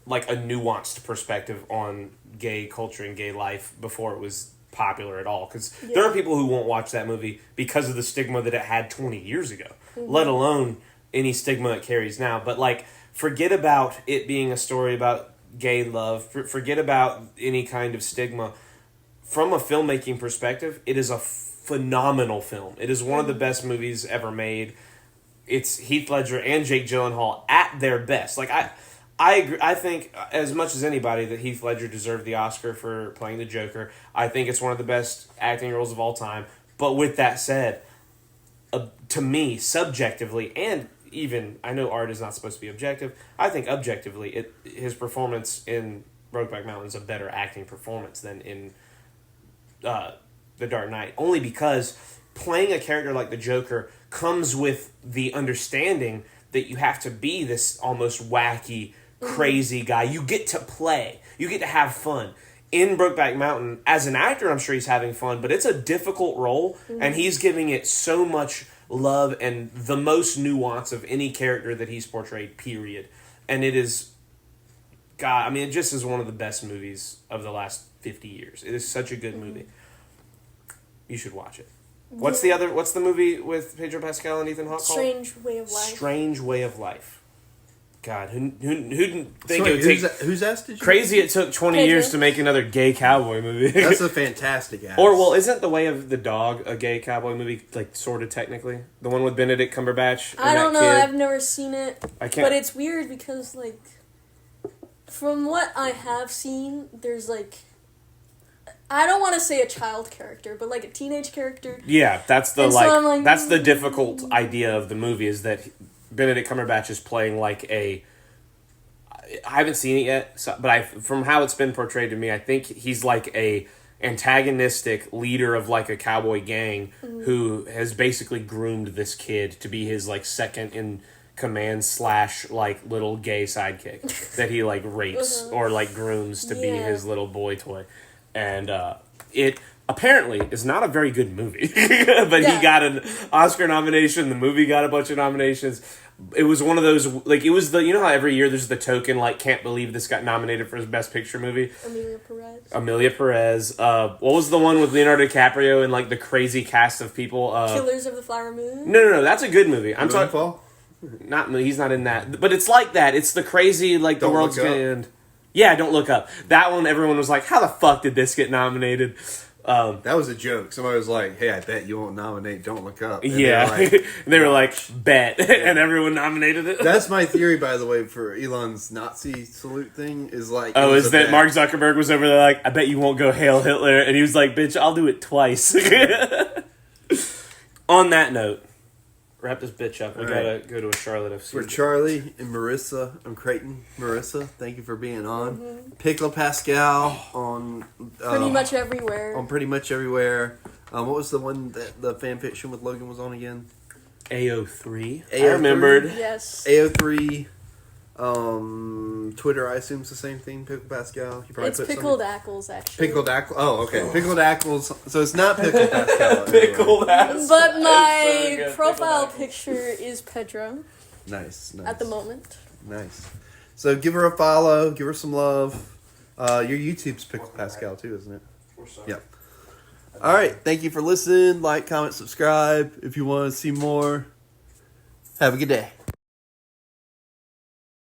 a nuanced perspective on gay culture and gay life before it was popular at all. Because there are people who won't watch that movie because of the stigma that it had 20 years ago, let alone any stigma it carries now. But forget about it being a story about gay love. Forget about any kind of stigma. From a filmmaking perspective, it is a phenomenal film. It is one of the best movies ever made. It's Heath Ledger and Jake Gyllenhaal at their best. I agree. I think as much as anybody that Heath Ledger deserved the Oscar for playing the Joker. I think it's one of the best acting roles of all time. But with that said, to me, subjectively, and even I know art is not supposed to be objective. I think objectively, his performance in Brokeback Mountain is a better acting performance than in The Dark Knight, only because playing a character like the Joker comes with the understanding that you have to be this almost wacky, crazy guy. You get to play. You get to have fun. in Brokeback Mountain, as an actor, I'm sure he's having fun, but it's a difficult role, and he's giving it so much love and the most nuance of any character that he's portrayed, period. And it is, God, I mean, it just is one of the best movies of the last 50 years. It is such a good movie. You should watch it. What's the movie with Pedro Pascal and Ethan Hawke called? Strange Way of Life. Strange Way of Life. God, who didn't think Sorry, it would take... Who's asked did you? Crazy it took 20 years to make another gay cowboy movie. That's a fantastic ass. Or, well, isn't The Way of the Dog a gay cowboy movie, like, sort of technically? The one with Benedict Cumberbatch and I don't know, kid? I've never seen it. I can't... But it's weird because, like, from what I have seen, there's, like... I don't want to say a child character, but, like, a teenage character. Yeah, that's the, and like, so I'm like... That's the difficult idea of the movie, is that Benedict Cumberbatch is playing, like, a... I haven't seen it yet, but from how it's been portrayed to me, I think he's like a antagonistic leader of like a cowboy gang who has basically groomed this kid to be his like second in command / like little gay sidekick that he like rapes or like grooms to be his little boy toy. And it apparently is not a very good movie, but he got an Oscar nomination. The movie got a bunch of nominations. It was one of those, like, it was the, you know how every year there's the token, like, can't believe this got nominated for his Best Picture movie? Amelia Perez. What was the one with Leonardo DiCaprio and, like, the crazy cast of people? Killers of the Flower Moon? No, that's a good movie. I'm talking... Moonfall? He's not in that. But it's like that. It's the crazy, like, the world's gonna end. Yeah, Don't Look Up. That one, everyone was like, how the fuck did this get nominated? That was a joke. Somebody was like, hey, I bet you won't nominate Don't Look Up. And they were like, bet. And everyone nominated it. That's my theory, by the way, for Elon's Nazi salute thing, is like... Oh, is that Mark Zuckerberg was over there like, I bet you won't go Hail Hitler. And he was like, bitch, I'll do it twice. On that note, wrap this bitch up. We gotta go to a Charlotte FC. For Charlie and Marissa, I'm Creighton. Marissa, thank you for being on. PickledPascal on... pretty much everywhere. On pretty much everywhere. What was the one that the fan fiction with Logan was on again? AO3. I remembered. Yes. AO3. Twitter, I assume, is the same thing. PickledPascal. It's Pickled Ackles, actually. Pickled Ackles. Oh, okay. Pickled Ackles. So it's not PickledPascal. Pickled ass. But my profile picture is Pedro. Nice. At the moment. Nice. So give her a follow. Give her some love. Your YouTube's PickledPascal too, isn't it? Yep. All right. Thank you for listening. Like, comment, subscribe if you want to see more. Have a good day.